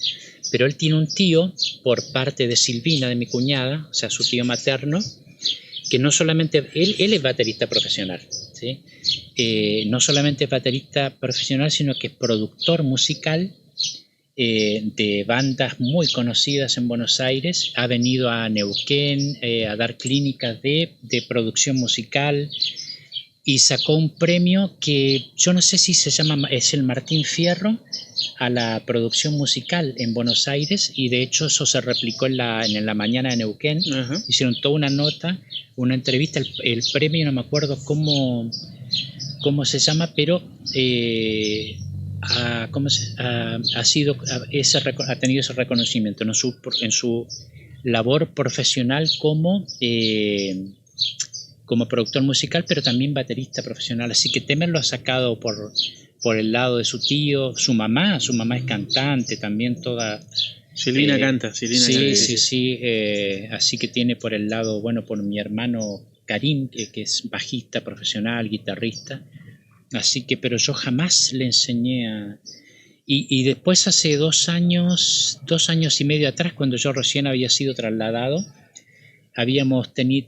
Pero él tiene un tío, por parte de Silvina, de mi cuñada, o sea, su tío materno, que no solamente, él es baterista profesional, ¿sí? No solamente es baterista profesional, sino que es productor musical de bandas muy conocidas en Buenos Aires. Ha venido a Neuquén a dar clínicas de producción musical y sacó un premio que yo no sé si se llama, es el Martín Fierro a la producción musical en Buenos Aires, y de hecho eso se replicó en la mañana de Neuquén. Uh-huh. Hicieron toda una nota, una entrevista, el premio no me acuerdo cómo se llama, pero ha tenido ese reconocimiento en su labor profesional como productor musical, pero también baterista profesional. Así que Temer lo ha sacado por el lado de su tío. Su mamá es cantante también, toda. Silvina canta. Sí. Así que tiene por el lado, bueno, por mi hermano Karim, que es bajista profesional, guitarrista. Así que, pero yo jamás le enseñé a. Y después hace 2 años y medio atrás, cuando yo recién había sido trasladado,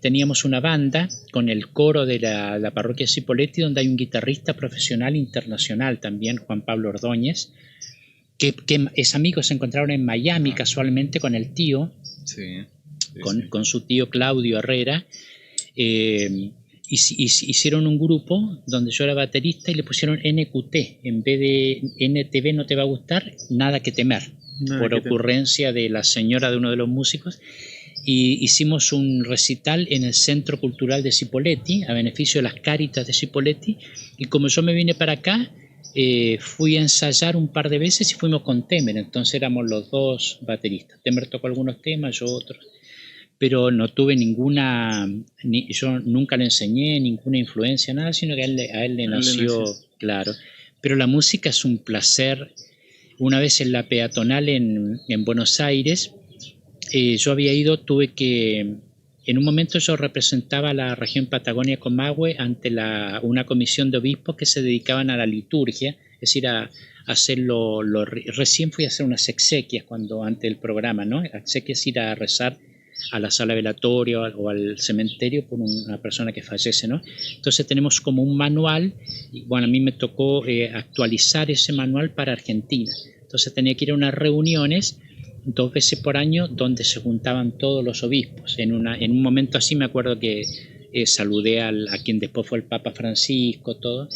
teníamos una banda con el coro de la parroquia Cipolletti, donde hay un guitarrista profesional internacional también, Juan Pablo Ordóñez, que es amigo, se encontraron en Miami casualmente con el tío, con su tío Claudio Herrera. Hicieron un grupo donde yo era baterista y le pusieron NQT, en vez de NTV, no te va a gustar, nada que temer, por ocurrencia de la señora de uno de los músicos. Y hicimos un recital en el Centro Cultural de Cipolletti, a beneficio de las Cáritas de Cipolletti, y como yo me vine para acá, fui a ensayar un par de veces y fuimos con Temer, entonces éramos los dos bateristas. Temer tocó algunos temas, yo otros, pero no tuve yo nunca le enseñé ninguna influencia, nada, sino que a él le nació, claro. Pero la música es un placer. Una vez en la peatonal en Buenos Aires, yo había ido, en un momento yo representaba a la región Patagonia-Comahue ante una comisión de obispos que se dedicaban a la liturgia, es decir, a hacer recién fui a hacer unas exequias antes del programa, ¿no? Exequias, ir a rezar a la sala velatoria o al cementerio por una persona que fallece, ¿no? Entonces tenemos como un manual, y bueno, a mí me tocó actualizar ese manual para Argentina. Entonces tenía que ir a unas reuniones 2 veces por año donde se juntaban todos los obispos. En un momento así me acuerdo que saludé a quien después fue el Papa Francisco, todo.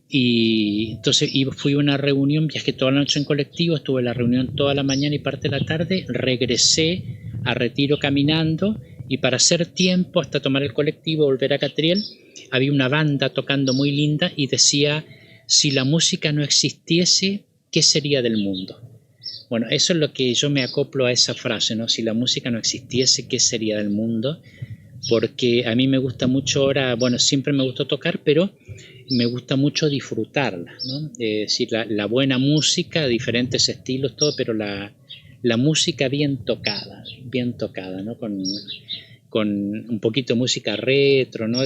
Y entonces fui a una reunión, viajé toda la noche en colectivo, estuve en la reunión toda la mañana y parte de la tarde, regresé a Retiro caminando, y para hacer tiempo hasta tomar el colectivo, volver a Catriel, había una banda tocando muy linda y decía: si la música no existiese, ¿qué sería del mundo? Bueno, eso es lo que yo me acoplo a esa frase, ¿no? Si la música no existiese, ¿qué sería del mundo? Porque a mí me gusta mucho ahora, bueno, siempre me gustó tocar, pero me gusta mucho disfrutarla, ¿no? Es decir, la buena música, diferentes estilos, todo, pero la música bien tocada, ¿no? Con un poquito de música retro, ¿no?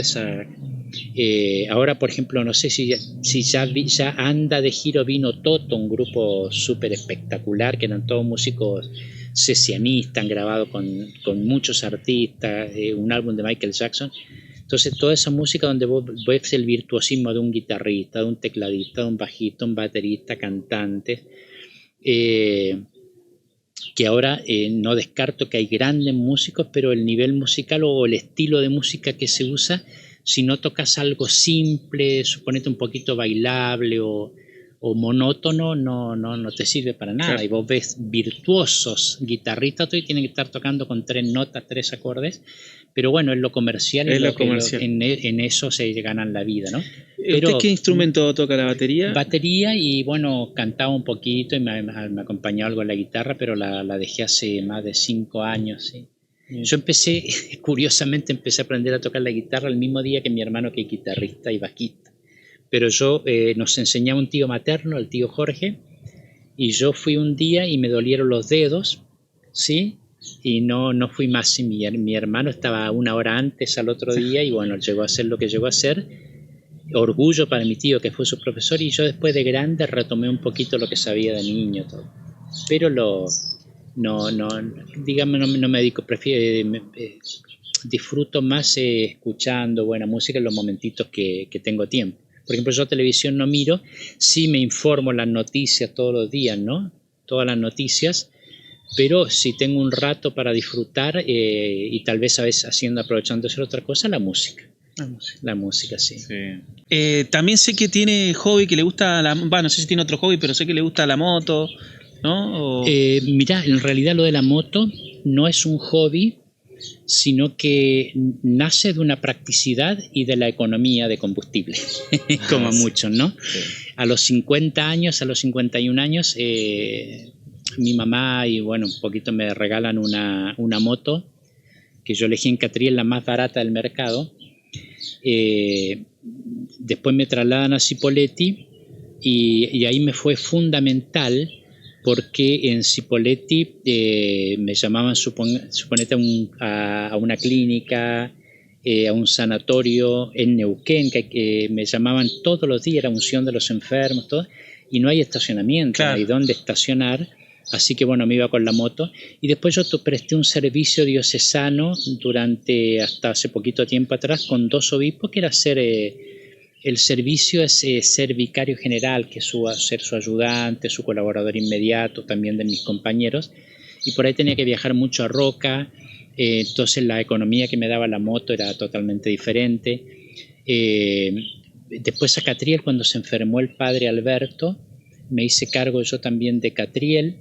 Ahora, por ejemplo, no sé si ya anda de giro Vino Toto, un grupo súper espectacular, que eran todos músicos sesianista, han grabado con muchos artistas, un álbum de Michael Jackson. Entonces toda esa música donde vos ves el virtuosismo de un guitarrista, de un tecladista, de un bajista, un baterista, cantantes, que ahora no descarto que hay grandes músicos, pero el nivel musical o el estilo de música que se usa, si no tocas algo simple, suponete un poquito bailable o monótono, no te sirve para nada. Claro. Y vos ves virtuosos guitarristas, todos tienen que estar tocando con 3 notas, 3 acordes, pero bueno, en lo comercial, en eso se ganan la vida, ¿no? Pero, ¿usted qué instrumento toca? ¿La batería? Batería, y bueno, cantaba un poquito y me acompañaba algo en la guitarra, pero la dejé hace más de 5 años, ¿sí? Yo curiosamente empecé a aprender a tocar la guitarra el mismo día que mi hermano, que es guitarrista y bajista. Pero nos enseñaba un tío materno, el tío Jorge, y yo fui un día y me dolieron los dedos, ¿sí? Y no fui más. Y mi hermano estaba 1 hora antes al otro día y bueno, llegó a hacer lo que llegó a hacer. Orgullo para mi tío, que fue su profesor, y yo después de grande retomé un poquito lo que sabía de niño, todo. Pero no me dedico, disfruto más escuchando buena música en los momentitos que tengo tiempo. Por ejemplo, yo televisión no miro, sí me informo las noticias todos los días, ¿no? Todas las noticias, pero si tengo un rato para disfrutar y tal vez a veces aprovechando hacer otra cosa, la música. La música, sí. También sé que tiene hobby, que le gusta no sé si tiene otro hobby, pero sé que le gusta la moto, ¿no? Mirá, en realidad lo de la moto no es un hobby, sino que nace de una practicidad y de la economía de combustible, como muchos, ¿no? Sí. A los 50 años, a los 51 años, mi mamá y bueno, un poquito me regalan una moto que yo elegí en Catriel, la más barata del mercado. Después me trasladan a Cipolletti y ahí me fue fundamental, porque en Cipolletti me llamaban, suponete, a una clínica, a un sanatorio en Neuquén, que me llamaban todos los días, era unción de los enfermos, todo, y no hay estacionamiento, claro. No hay dónde estacionar, así que bueno, me iba con la moto. Y después yo presté un servicio diocesano hasta hace poquito tiempo atrás con 2 obispos, que era hacer... el servicio es ser vicario general, que es ser su ayudante, su colaborador inmediato, también de mis compañeros, y por ahí tenía que viajar mucho a Roca, entonces la economía que me daba la moto era totalmente diferente. Después a Catriel, cuando se enfermó el padre Alberto, me hice cargo yo también de Catriel,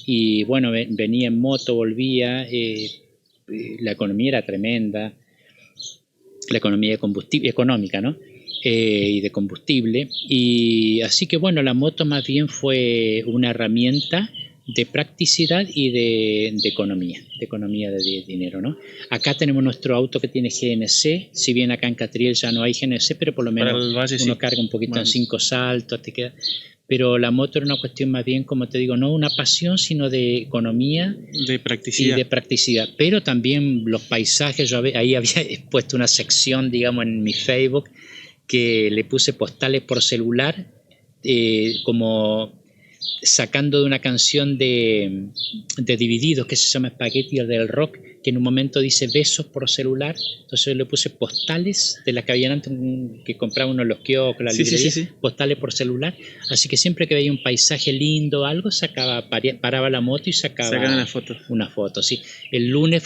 y bueno, venía en moto, volvía, la economía era tremenda, la economía económica, ¿no? Y de combustible, y así que bueno, la moto más bien fue una herramienta de practicidad y de economía de dinero, ¿no? Acá tenemos nuestro auto que tiene GNC, si bien acá en Catriel ya no hay GNC, pero por lo menos valle, uno carga un poquito en 5 saltos, te queda. Pero la moto era una cuestión más bien, como te digo, no una pasión, sino de economía, de practicidad. Y de practicidad. Pero también los paisajes, yo ahí había puesto una sección, digamos, en mi Facebook, que le puse postales por celular, como sacando de una canción de Divididos que se llama Spaghetti del Rock, que en un momento dice besos por celular. Entonces yo le puse postales de las que habían antes, que compraba uno en los kioscos, la librería, sí. Postales por celular. Así que siempre que veía un paisaje lindo o algo, paraba la moto y sacaba una foto. Sí. El lunes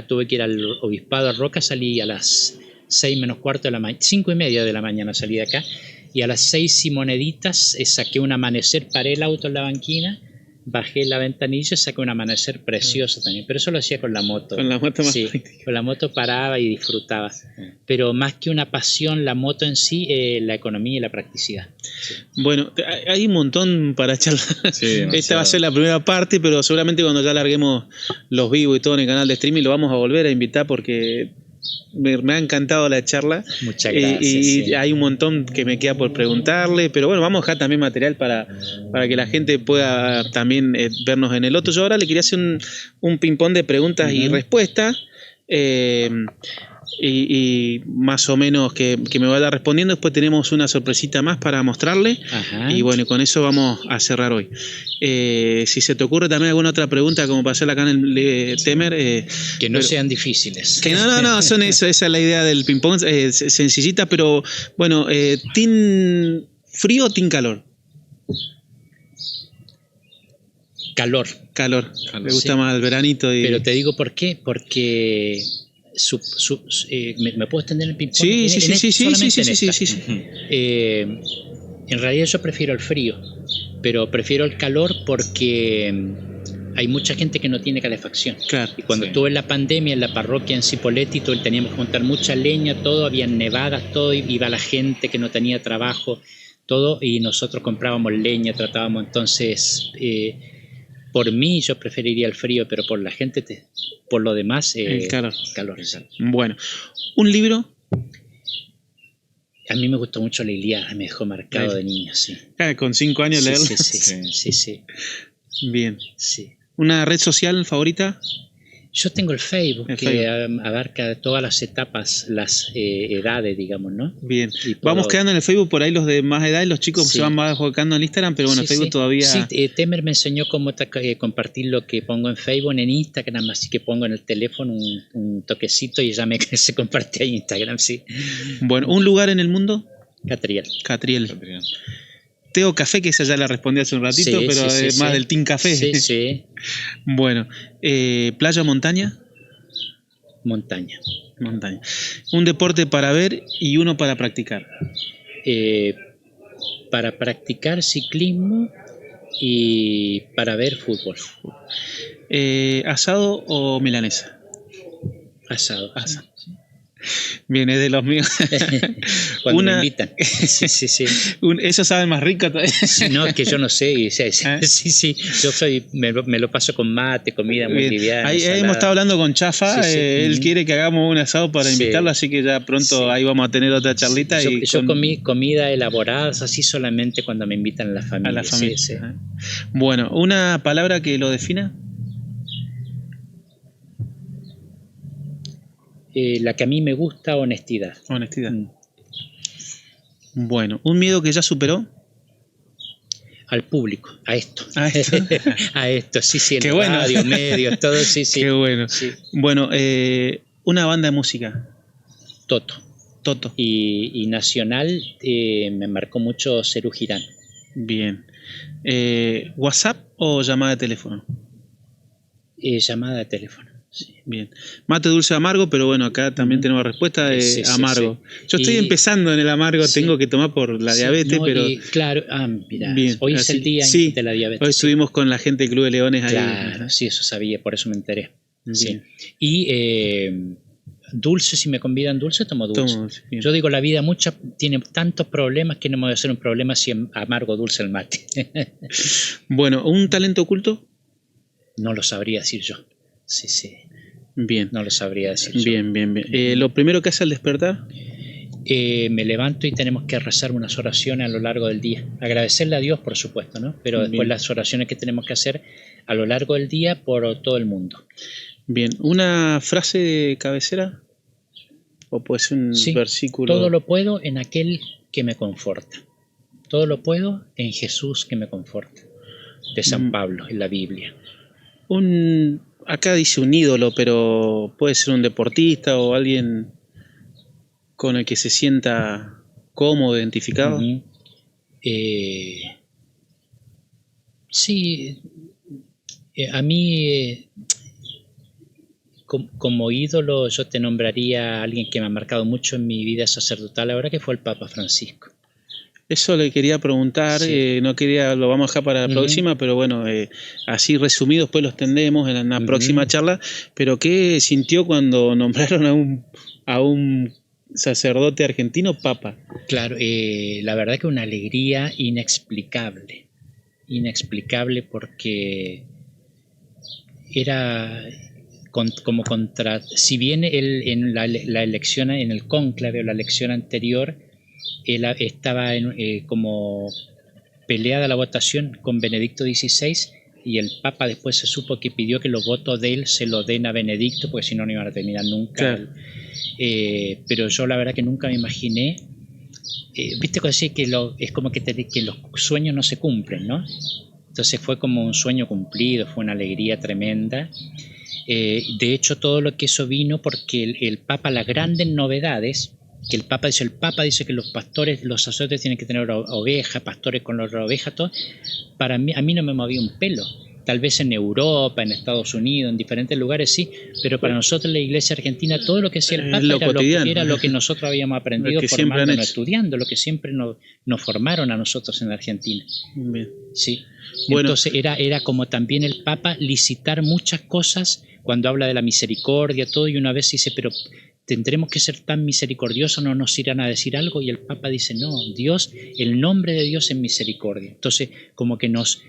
tuve que ir al obispado a Roca, salí a las 6 menos cuarto de la mañana, 5 y media de la mañana salí de acá, y a las 6 y moneditas saqué un amanecer, paré el auto en la banquina, bajé la ventanilla y saqué un amanecer precioso también, pero eso lo hacía con la moto. Con la moto más sí, práctica. Con la moto paraba y disfrutaba, pero más que una pasión, la moto en sí, la economía y la practicidad. Sí. Bueno, hay un montón para charlar. Sí, esta va a ser la primera parte, pero seguramente cuando ya larguemos los vivos y todo en el canal de streaming lo vamos a volver a invitar, porque me ha encantado la charla. Muchas gracias. Y hay un montón que me queda por preguntarle, pero bueno, vamos a dejar también material para que la gente pueda también vernos en el otro. Yo ahora le quería hacer un ping-pong de preguntas y respuestas. y más o menos que me vaya respondiendo. Después tenemos una sorpresita más para mostrarle. Ajá. Y bueno, con eso vamos a cerrar hoy. Si se te ocurre también alguna otra pregunta como para hacerla acá en el Temer. Que no sean difíciles. Que no, son eso, esa es la idea del ping-pong, sencillita, pero bueno, ¿team frío o team calor? Calor. Me gusta más el veranito. Pero te digo por qué, porque ¿me puedo extender el ping-pong? Sí. En realidad yo prefiero el frío, pero prefiero el calor porque hay mucha gente que no tiene calefacción. Claro, y cuando estuve en la pandemia en la parroquia en Cipolletti, teníamos que juntar mucha leña, todo, había nevadas, todo, iba la gente que no tenía trabajo, todo, y nosotros comprábamos leña, tratábamos, entonces por mí yo preferiría el frío, pero por la gente, por lo demás, el calor. Bueno, ¿un libro? A mí me gustó mucho la Ilíada, me dejó marcado de niño, sí. Con 5 años leerlo. Sí. Bien. Sí. ¿Una red social favorita? Yo tengo el Facebook, que abarca todas las etapas, las edades, digamos, ¿no? Bien. Vamos quedando en el Facebook, por ahí los de más edad y los chicos se van más jugando en Instagram, pero bueno, Facebook todavía... Sí, Temer me enseñó cómo compartir lo que pongo en Facebook, en Instagram, así que pongo en el teléfono un toquecito y ya se comparte en Instagram, sí. Bueno, ¿un lugar en el mundo? Catriel. ¿Té o café? Que esa ya la respondí hace un ratito, pero es más del team café. Sí. Bueno, ¿playa o montaña? Montaña. ¿Un deporte para ver y uno para practicar? Para practicar ciclismo y para ver fútbol. ¿Asado o milanesa? Asado. Bien, es de los míos. Cuando me invitan. Sí. ¿Eso sabe más rico todavía? No, que yo no sé. Sí. Yo me lo paso con mate, comida muy liviana. Ahí hemos estado hablando con Chafa. Él quiere que hagamos un asado para invitarlo, así que ya pronto ahí vamos a tener otra charlita. Yo comí comida elaborada así solamente cuando me invitan a la familia. Sí. Bueno, ¿una palabra que lo defina? La que a mí me gusta, honestidad. Bueno, ¿un miedo que ya superó? Al público, a esto. A esto, sí, en qué radio, medios, todo, sí. Qué bueno. Sí. Bueno, una banda de música. Toto. Y nacional me marcó mucho Serú Girán. Bien. ¿WhatsApp o llamada de teléfono? Llamada de teléfono. Sí. Bien. Mate, dulce, amargo, pero bueno, acá también tenemos respuesta de amargo. Yo estoy empezando en el amargo, tengo que tomar por la diabetes, pero... claro, mirá, bien, hoy es el día de la diabetes. Hoy estuvimos con la gente del Club de Leones ahí. Claro, sí, eso sabía, por eso me enteré. Sí. Y dulce, si me convidan dulce, tomo dulce. Yo digo, la vida tiene tantos problemas que no me voy a hacer un problema si amargo dulce el mate. Bueno, ¿un talento oculto? No lo sabría decir yo. Sí. Bien. No lo sabría decir. Bien. ¿Lo primero que hace al despertar? Me levanto y tenemos que rezar unas oraciones a lo largo del día. Agradecerle a Dios, por supuesto, ¿no? Pero después las oraciones que tenemos que hacer a lo largo del día por todo el mundo. Bien. ¿Una frase de cabecera? ¿O puede ser un versículo? Todo lo puedo en aquel que me conforta. Todo lo puedo en Jesús que me conforta. De San Pablo, en la Biblia. Acá dice un ídolo, pero puede ser un deportista o alguien con el que se sienta cómodo, identificado. Sí, a mí como ídolo yo te nombraría a alguien que me ha marcado mucho en mi vida sacerdotal ahora, que fue el Papa Francisco. Eso le quería preguntar, no quería, lo vamos a dejar para la próxima, pero bueno, así resumido, después lo extendemos en la próxima charla. Pero ¿qué sintió cuando nombraron a un sacerdote argentino papa? Claro, la verdad que una alegría inexplicable porque era si bien él en la elección, en el cónclave o la elección anterior, él estaba como peleada la votación con Benedicto XVI, y el Papa después se supo que pidió que los votos de él se los den a Benedicto, porque si no, no iban a terminar nunca. Claro. Pero yo la verdad que nunca me imaginé, viste que es como que los sueños no se cumplen, ¿no? Entonces fue como un sueño cumplido, fue una alegría tremenda. De hecho, todo lo que eso vino porque el Papa, las grandes novedades, que el Papa dice que los pastores, los sacerdotes tienen que tener ovejas, pastores con las ovejas, todo. A mí no me movía un pelo. Tal vez en Europa, en Estados Unidos, en diferentes lugares sí, pero para nosotros la Iglesia Argentina todo lo que hacía el Papa era lo que nosotros habíamos aprendido formándonos, estudiando, lo que siempre nos formaron a nosotros en Argentina. Bien. Sí. Bueno. Entonces era como también el Papa licitar muchas cosas cuando habla de la misericordia, todo, y una vez dice, pero tendremos que ser tan misericordiosos, no nos irán a decir algo, y el Papa dice, no, Dios, el nombre de Dios es misericordia. Entonces como que nos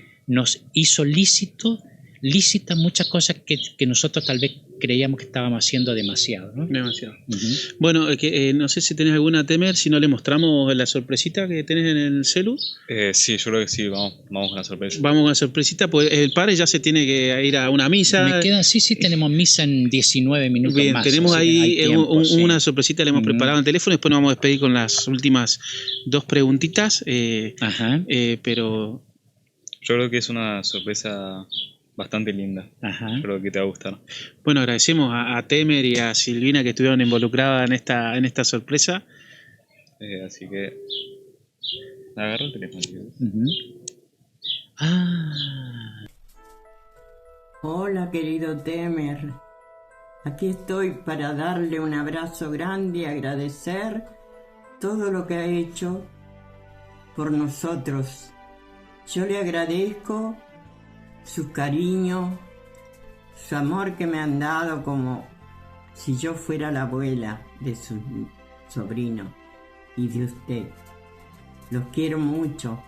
hizo lícita muchas cosas que nosotros tal vez creíamos que estábamos haciendo demasiado, ¿no? Demasiado. Bueno, no sé si tenés alguna Temer, si no le mostramos la sorpresita que tenés en el celu. Sí, yo creo que sí, vamos con la sorpresa. Vamos con la sorpresita, pues el padre ya se tiene que ir a una misa. Me quedan, sí, tenemos misa en 19 minutos. Bien, más. tenemos ahí tiempo, una sorpresita, le hemos preparado en el teléfono, después nos vamos a despedir con las últimas 2 preguntitas, pero... Yo creo que es una sorpresa bastante linda. Ajá. Yo creo que te va a gustar. Bueno, agradecemos a Temer y a Silvina que estuvieron involucradas en esta sorpresa. Así que agarra el teléfono. Hola, querido Temer. Aquí estoy para darle un abrazo grande y agradecer todo lo que ha hecho por nosotros. Yo le agradezco su cariño, su amor que me han dado como si yo fuera la abuela de su sobrino y de usted. Los quiero mucho.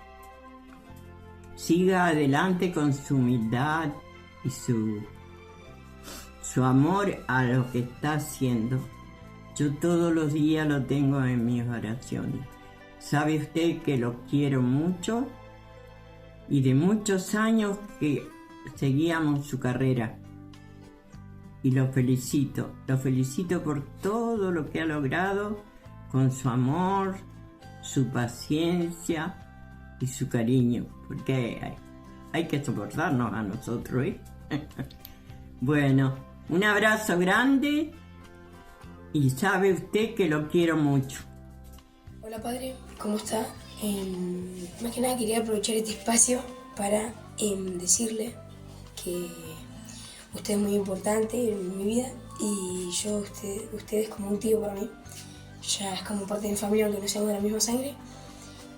Siga adelante con su humildad y su amor a lo que está haciendo. Yo todos los días lo tengo en mis oraciones. Sabe usted que lo quiero mucho y de muchos años que seguíamos su carrera. Y lo felicito por todo lo que ha logrado con su amor, su paciencia y su cariño, porque hay que soportarnos a nosotros, ¿eh? Bueno, un abrazo grande y sabe usted que lo quiero mucho. Hola padre, ¿cómo está? Más que nada quería aprovechar este espacio para decirle que usted es muy importante en mi vida y usted es como un tío para mí, ya es como parte de mi familia aunque no seamos de la misma sangre.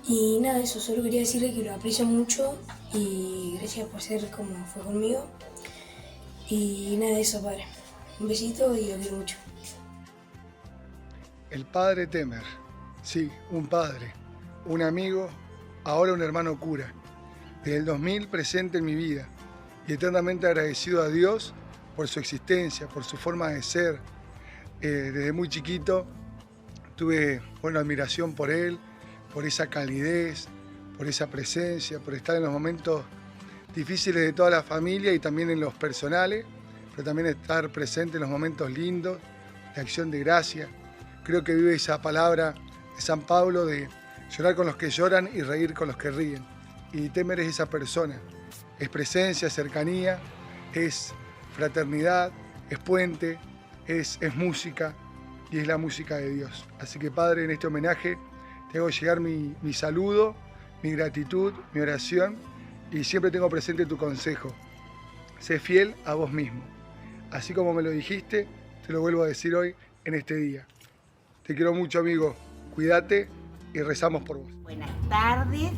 Y nada, eso, solo quería decirle que lo aprecio mucho y gracias por ser como fue conmigo. Y nada, eso padre, un besito y lo quiero mucho. El padre Temer, sí, un padre, un amigo, ahora un hermano cura. Desde el 2000 presente en mi vida y eternamente agradecido a Dios por su existencia, por su forma de ser. Desde muy chiquito tuve admiración por él, por esa calidez, por esa presencia, por estar en los momentos difíciles de toda la familia y también en los personales, pero también estar presente en los momentos lindos, de acción de gracia. Creo que vive esa palabra de San Pablo de llorar con los que lloran y reír con los que ríen. Y Temer es esa persona. Es presencia, cercanía, es fraternidad, es puente, es música y es la música de Dios. Así que Padre, en este homenaje te hago llegar mi saludo, mi gratitud, mi oración y siempre tengo presente tu consejo. Sé fiel a vos mismo. Así como me lo dijiste, te lo vuelvo a decir hoy en este día. Te quiero mucho, amigo. Cuídate y rezamos por vos. Buenas tardes,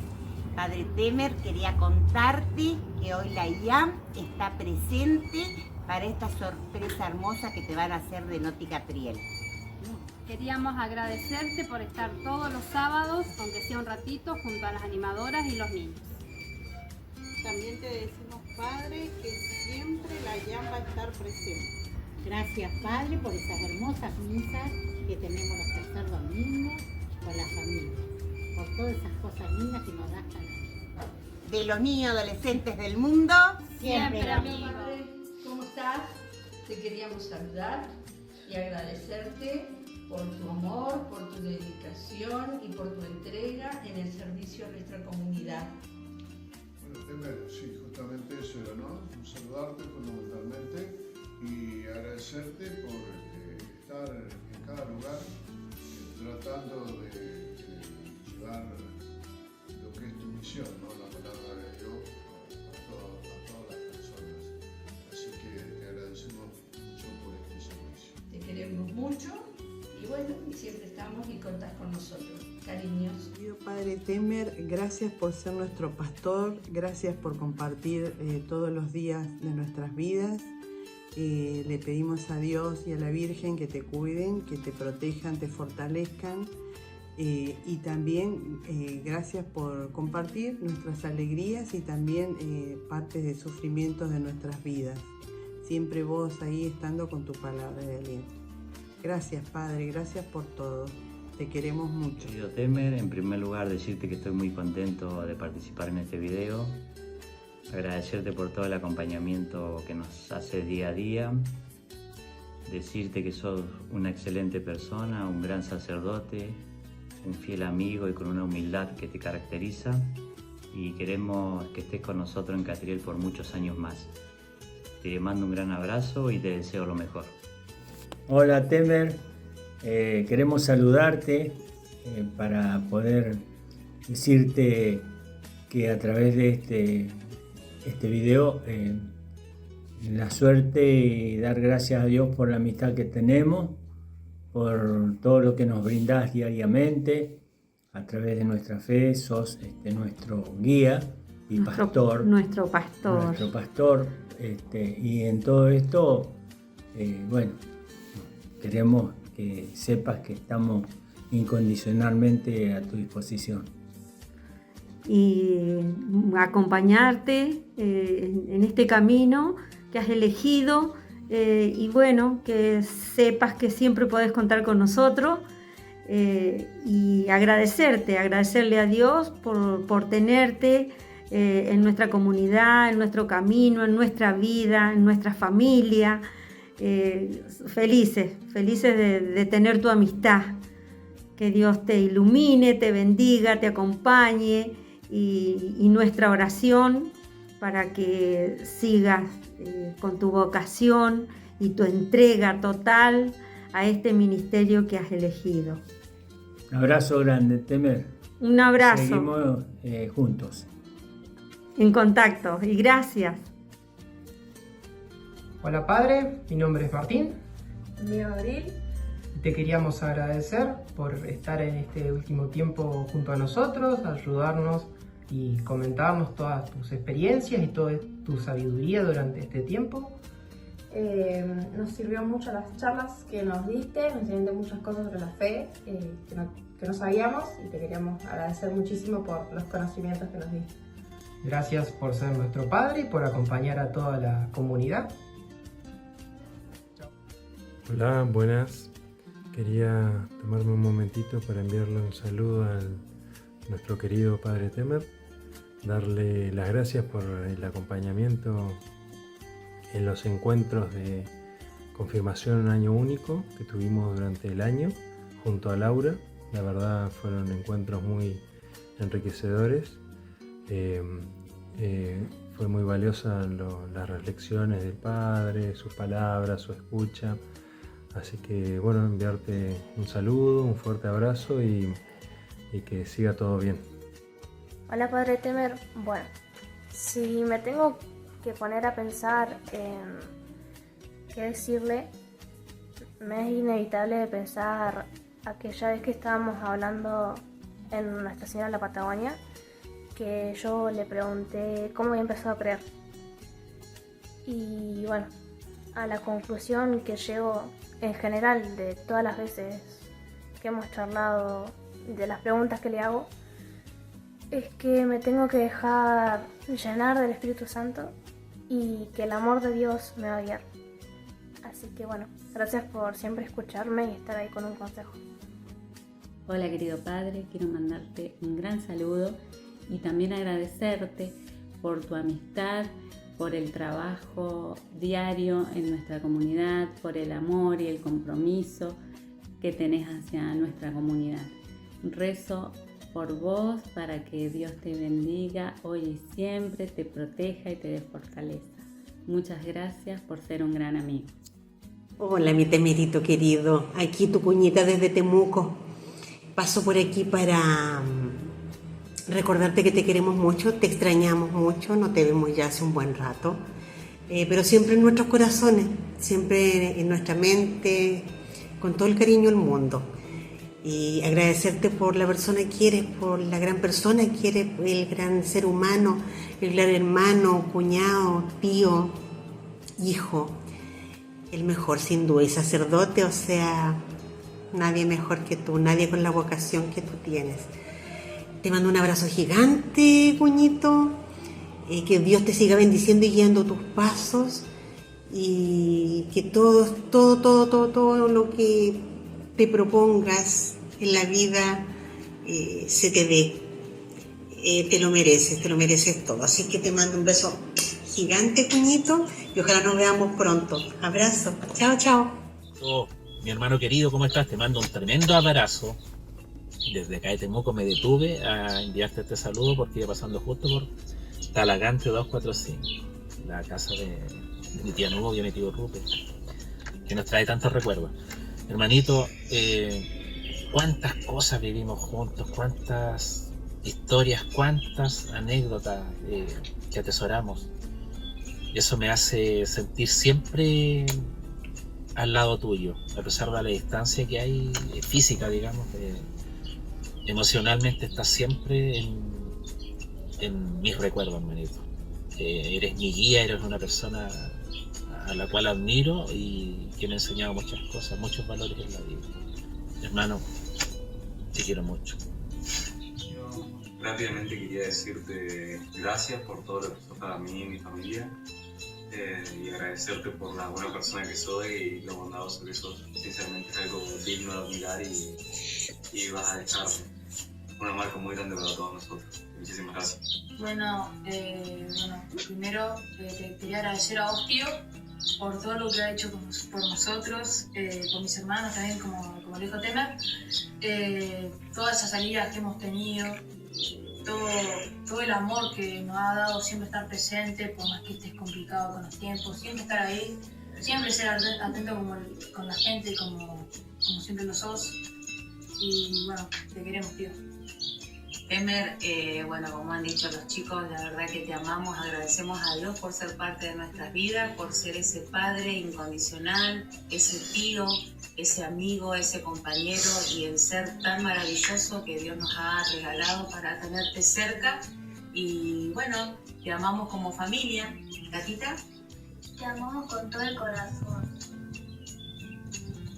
Padre Temer. Quería contarte que hoy la IAM está presente para esta sorpresa hermosa que te van a hacer de Noti Catriel. Queríamos agradecerte por estar todos los sábados, aunque sea un ratito, junto a las animadoras y los niños. También te decimos, Padre, que siempre la IAM va a estar presente. Gracias, Padre, por esas hermosas misas que tenemos los tercer domingos con la familia, por todas esas cosas lindas que nos das cada día. de los niños y adolescentes del mundo. Siempre amigos. ¿Cómo estás? Te queríamos saludar y agradecerte por tu amor, por tu dedicación y por tu entrega en el servicio a nuestra comunidad. Bueno, Temer, sí, justamente eso era, ¿no? Saludarte fundamentalmente y agradecerte por estar en cada lugar tratando de llevar lo que es tu misión, ¿no? La palabra de Dios a todas las personas. Así que te agradecemos mucho por este servicio. Te queremos mucho y bueno, y siempre estamos y contás con nosotros. Cariños. Querido Padre Temer, gracias por ser nuestro pastor, gracias por compartir todos los días de nuestras vidas. Le pedimos a Dios y a la Virgen que te cuiden, que te protejan, te fortalezcan y también gracias por compartir nuestras alegrías y también partes de sufrimientos de nuestras vidas. Siempre vos ahí estando con tu palabra de aliento. Gracias, Padre, gracias por todo. Te queremos mucho. Querido Temer, en primer lugar decirte que estoy muy contento de participar en este video. Agradecerte por todo el acompañamiento que nos haces día a día. Decirte que sos una excelente persona, un gran sacerdote, un fiel amigo y con una humildad que te caracteriza. Y queremos que estés con nosotros en Catriel por muchos años más. Te mando un gran abrazo y te deseo lo mejor. Hola Temer, queremos saludarte para poder decirte que a través de este video la suerte y dar gracias a Dios por la amistad que tenemos, por todo lo que nos brindás diariamente a través de nuestra fe. Sos nuestro guía y pastor. Nuestro pastor. Nuestro pastor. Y en todo esto, bueno, queremos que sepas que estamos incondicionalmente a tu disposición. Y acompañarte en este camino que has elegido y bueno, que sepas que siempre podés contar con nosotros y agradecerle a Dios por tenerte en nuestra comunidad, en nuestro camino, en nuestra vida, en nuestra familia. Felices de tener tu amistad. Que Dios te ilumine, te bendiga, te acompañe y nuestra oración para que sigas con tu vocación y tu entrega total a este ministerio que has elegido. Un abrazo grande, Temer. Un abrazo. Seguimos juntos. En contacto y gracias. Hola Padre, mi nombre es Martín. Mío Abril. Te queríamos agradecer por estar en este último tiempo junto a nosotros, ayudarnos y comentarnos todas tus experiencias y toda tu sabiduría durante este tiempo. Nos sirvió mucho las charlas que nos diste, nos enseñaste muchas cosas sobre la fe que no sabíamos y te queríamos agradecer muchísimo por los conocimientos que nos diste. Gracias por ser nuestro Padre y por acompañar a toda la comunidad. Hola, buenas. Quería tomarme un momentito para enviarle un saludo a nuestro querido Padre Temer, darle las gracias por el acompañamiento en los encuentros de confirmación en año único que tuvimos durante el año junto a Laura. La verdad fueron encuentros muy enriquecedores. Fue muy valiosa las reflexiones del Padre, sus palabras, su escucha. Así que bueno, enviarte un saludo, un fuerte abrazo y que siga todo bien. Hola Padre Temer, bueno, si me tengo que poner a pensar en qué decirle, me es inevitable pensar aquella vez que estábamos hablando en nuestra señora La Patagonia, que yo le pregunté cómo había empezado a creer. Y bueno, a la conclusión que llego en general de todas las veces que hemos charlado, de las preguntas que le hago, es que me tengo que dejar llenar del Espíritu Santo y que el amor de Dios me va a guiar. Así que bueno, gracias por siempre escucharme y estar ahí con un consejo. Hola querido Padre, quiero mandarte un gran saludo y también agradecerte por tu amistad, por el trabajo diario en nuestra comunidad, por el amor y el compromiso que tenés hacia nuestra comunidad. Rezo por vos para que Dios te bendiga hoy y siempre, te proteja y te dé fortaleza. Muchas gracias por ser un gran amigo. Hola, mi Temerito querido, aquí tu cuñita desde Temuco. Paso por aquí para recordarte que te queremos mucho, te extrañamos mucho, no te vemos ya hace un buen rato, pero siempre en nuestros corazones, siempre en nuestra mente, con todo el cariño del mundo. Y agradecerte por la persona que eres, por la gran persona que eres, el gran ser humano, el gran hermano, cuñado, tío, hijo, el mejor sin duda, y sacerdote, o sea, nadie mejor que tú, nadie con la vocación que tú tienes. Te mando un abrazo gigante, cuñito, que Dios te siga bendiciendo y guiando tus pasos, y que todo lo que te propongas en la vida se te dé. Te lo mereces todo. Así que te mando un beso gigante, cuñito, y ojalá nos veamos pronto. Abrazo. Chao, chao. Oh, mi hermano querido, ¿cómo estás? Te mando un tremendo abrazo. Desde acá de Temuco me detuve a enviarte este saludo porque iba pasando justo por Talagante 245, la casa de mi tía Nubia y mi tío Rupe, que nos trae tantos recuerdos. Hermanito, cuántas cosas vivimos juntos, cuántas historias, cuántas anécdotas que atesoramos. Eso me hace sentir siempre al lado tuyo, a pesar de la distancia que hay física, digamos. Emocionalmente estás siempre en mis recuerdos, hermanito. Eres mi guía, eres una persona a la cual admiro y que me ha enseñado muchas cosas, muchos valores en la vida. Hermano, te quiero mucho. Yo rápidamente quería decirte gracias por todo lo que sos para mí y mi familia, y agradecerte por la buena persona que soy y lo bondadoso que sos. Sinceramente es algo digno de admirar y vas a dejar una marca muy grande para todos nosotros. Muchísimas gracias. Bueno, primero te quería agradecer a vos, tío, por todo lo que ha hecho por nosotros, por mis hermanos también, como lo dijo Temer, todas esas salidas que hemos tenido, todo el amor que nos ha dado, siempre estar presente, por más que estés complicado con los tiempos, siempre estar ahí, siempre ser atento con la gente, como siempre lo sos. Y bueno, te queremos, tío. Temer, bueno, como han dicho los chicos, la verdad que te amamos, agradecemos a Dios por ser parte de nuestras vidas, por ser ese padre incondicional, ese tío, ese amigo, ese compañero y el ser tan maravilloso que Dios nos ha regalado para tenerte cerca. Y bueno, te amamos como familia. Gatita. Te amamos con todo el corazón.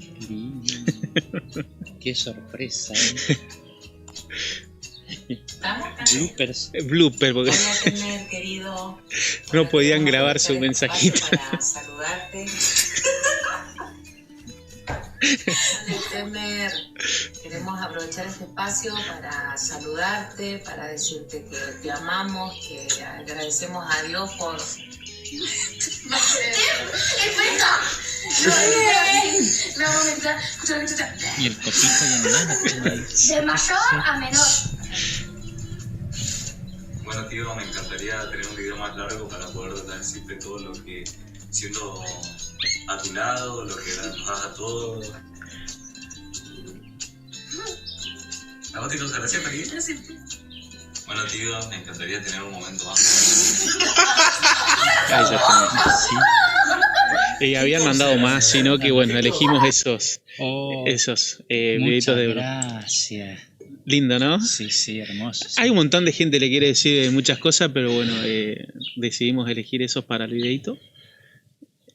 Qué lindo. Qué sorpresa. Bloopers. Blooper, porque Temer, querido, no podían grabar su mensajito. Para saludarte. Temer, queremos aprovechar este espacio para saludarte, para decirte que te amamos, que agradecemos a Dios por... Y el copito y el nano. De mayor a menor. Bueno, tío, me encantaría tener un video más largo para poder decirte todo lo que siento a tu lado, lo que nos das a todos. ¿A vos te causa gracia, Paquita? Bueno, tío, me encantaría tener un momento más. Y habían mandado más, sino que bueno, elegimos esos videitos de oro. Gracias. Lindo, ¿no? Sí, hermoso. Sí. Hay un montón de gente que le quiere decir muchas cosas, pero bueno, decidimos elegir esos para el videito.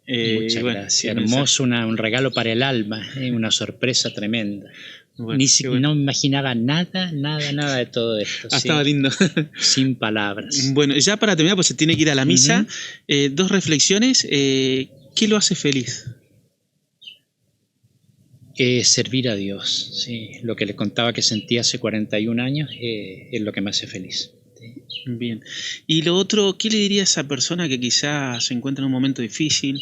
Muchas gracias. Hermoso, un regalo para el alma, una sorpresa tremenda. Bueno, no me imaginaba nada de todo esto. Estaba lindo. Sin palabras. Bueno, ya para terminar, pues se tiene que ir a la misa. Dos reflexiones. ¿Qué lo hace feliz? Servir a Dios. Sí. Lo que les contaba que sentía hace 41 años es lo que me hace feliz. ¿Sí? Bien. Y lo otro, ¿qué le diría a esa persona que quizás se encuentra en un momento difícil,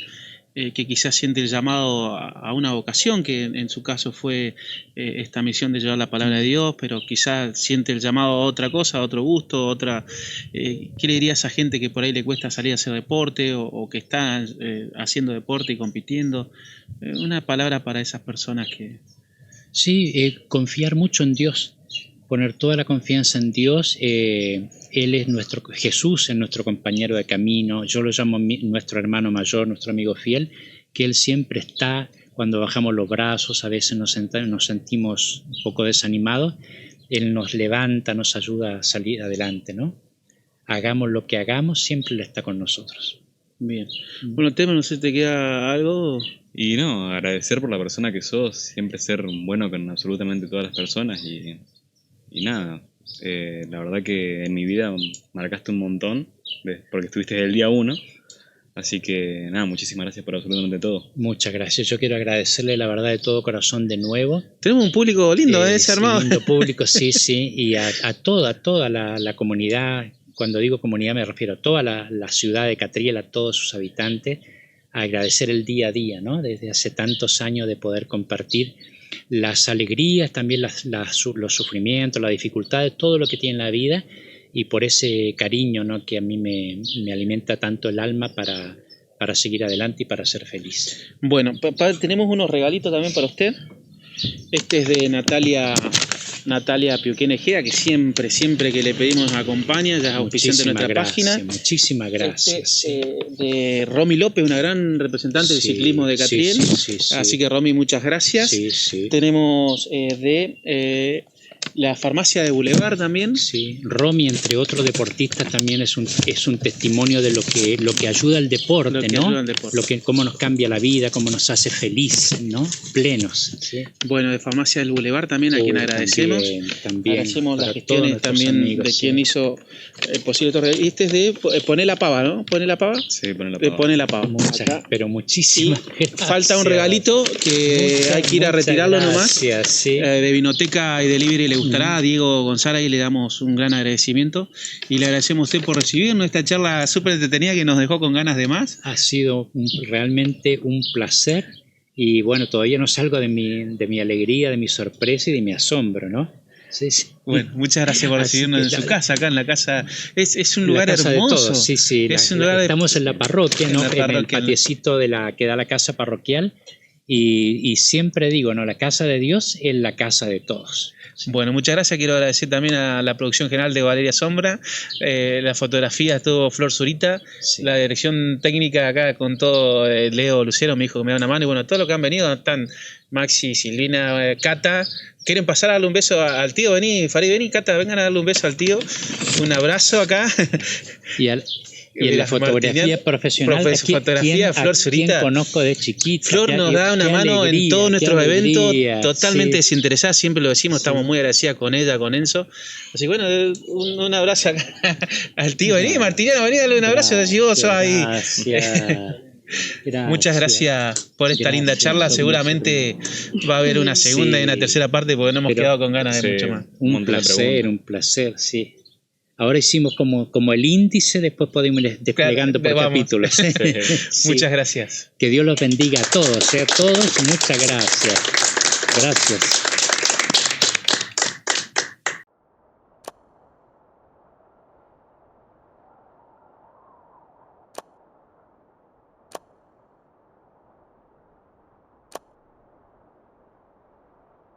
que quizás siente el llamado a una vocación, que en su caso fue esta misión de llevar la palabra de Dios, pero quizás siente el llamado a otra cosa, a otro gusto, otra... ¿Qué le diría a esa gente que por ahí le cuesta salir a hacer deporte o que está haciendo deporte y compitiendo? Una palabra para esas personas que... Sí, confiar mucho en Dios, poner toda la confianza en Dios. Él es Jesús es nuestro compañero de camino. Yo lo llamo nuestro hermano mayor, nuestro amigo fiel, que Él siempre está. Cuando bajamos los brazos, a veces nos sentimos un poco desanimados, Él nos levanta, nos ayuda a salir adelante, ¿no? Hagamos lo que hagamos, siempre Él está con nosotros. Bien. Bueno, Temer, no sé si te queda algo. Y no, agradecer por la persona que sos, siempre ser bueno con absolutamente todas las personas y nada. La verdad que en mi vida marcaste un montón, porque estuviste desde el día 1, así que nada, muchísimas gracias por absolutamente todo. Muchas gracias, yo quiero agradecerle la verdad de todo corazón de nuevo. Tenemos un público lindo, ese armado. Sí, lindo público, sí, y a toda la comunidad. Cuando digo comunidad me refiero a toda la ciudad de Catriel, a todos sus habitantes, a agradecer el día a día, ¿no? Desde hace tantos años de poder compartir las alegrías, también los sufrimientos, las dificultades, todo lo que tiene la vida, y por ese cariño, ¿no? Que a mí me alimenta tanto el alma para seguir adelante y para ser feliz. Bueno, tenemos unos regalitos también para usted. Este es de Natalia Piuquén Ejea, que siempre que le pedimos nos acompaña, ya es auspiciante de nuestra página. Muchísimas gracias. De Romy López, una gran representante del ciclismo de Catriel. Sí. Así que Romy, muchas gracias. Sí. Tenemos de la farmacia de Boulevard también. Sí, Romy, entre otros deportistas, también es un testimonio de lo que ayuda al deporte, ¿no? Cómo nos cambia la vida, cómo nos hace feliz, ¿no? Plenos. ¿Sí? Bueno, de farmacia del Boulevard también, a quien agradecemos. También. Agradecemos las gestiones también amigos, de quien hizo posible todo. Y este es de Poné la Pava, ¿no? ¿Poné la Pava? Sí, Poné la Pava. Poné la Pava. Pero muchísimas gracias. Falta un regalito que hay que ir a retirarlo nomás. Sí. De Vinoteca y Delivery le gustará. A Diego González, y le damos un gran agradecimiento. Y le agradecemos a usted por recibirnos esta charla súper entretenida que nos dejó con ganas de más. Ha sido realmente un placer. Y bueno, todavía no salgo de mi alegría, de mi sorpresa y de mi asombro, ¿no? Sí. Bueno, muchas gracias por recibirnos en su casa, acá en la casa. Es un lugar hermoso. Sí. Estamos en la parroquia, ¿no? En el patiecito que da la casa parroquial. Y siempre digo, ¿no? La casa de Dios es la casa de todos. Bueno, muchas gracias. Quiero agradecer también a la producción general de Valeria Sombra. La fotografía estuvo Flor Zurita. Sí. La dirección técnica acá con todo Leo Lucero, me dijo que me da una mano. Y bueno, todos los que han venido están Maxi, Silvina, Cata. ¿Quieren pasar a darle un beso al tío? Vení, Farid, vení, Cata, vengan a darle un beso al tío. Un abrazo acá. Y en la fotografía profesional, fotografía Flor Zurita. Conozco de chiquita. Flor nos da una mano en todos nuestros eventos, totalmente desinteresada, siempre lo decimos, estamos muy agradecidas con ella, con Enzo. Así que bueno, un abrazo acá al tío. Vení, Martiniano, vení, dale un abrazo, así vos sos ahí. Muchas gracias por esta linda charla. Seguramente va a haber una segunda y una tercera parte porque no hemos quedado con ganas de mucho más. Un placer, sí. Ahora hicimos como el índice, después podemos ir desplegando por capítulos. Sí. Muchas gracias. Que Dios los bendiga a todos, muchas gracias. Gracias.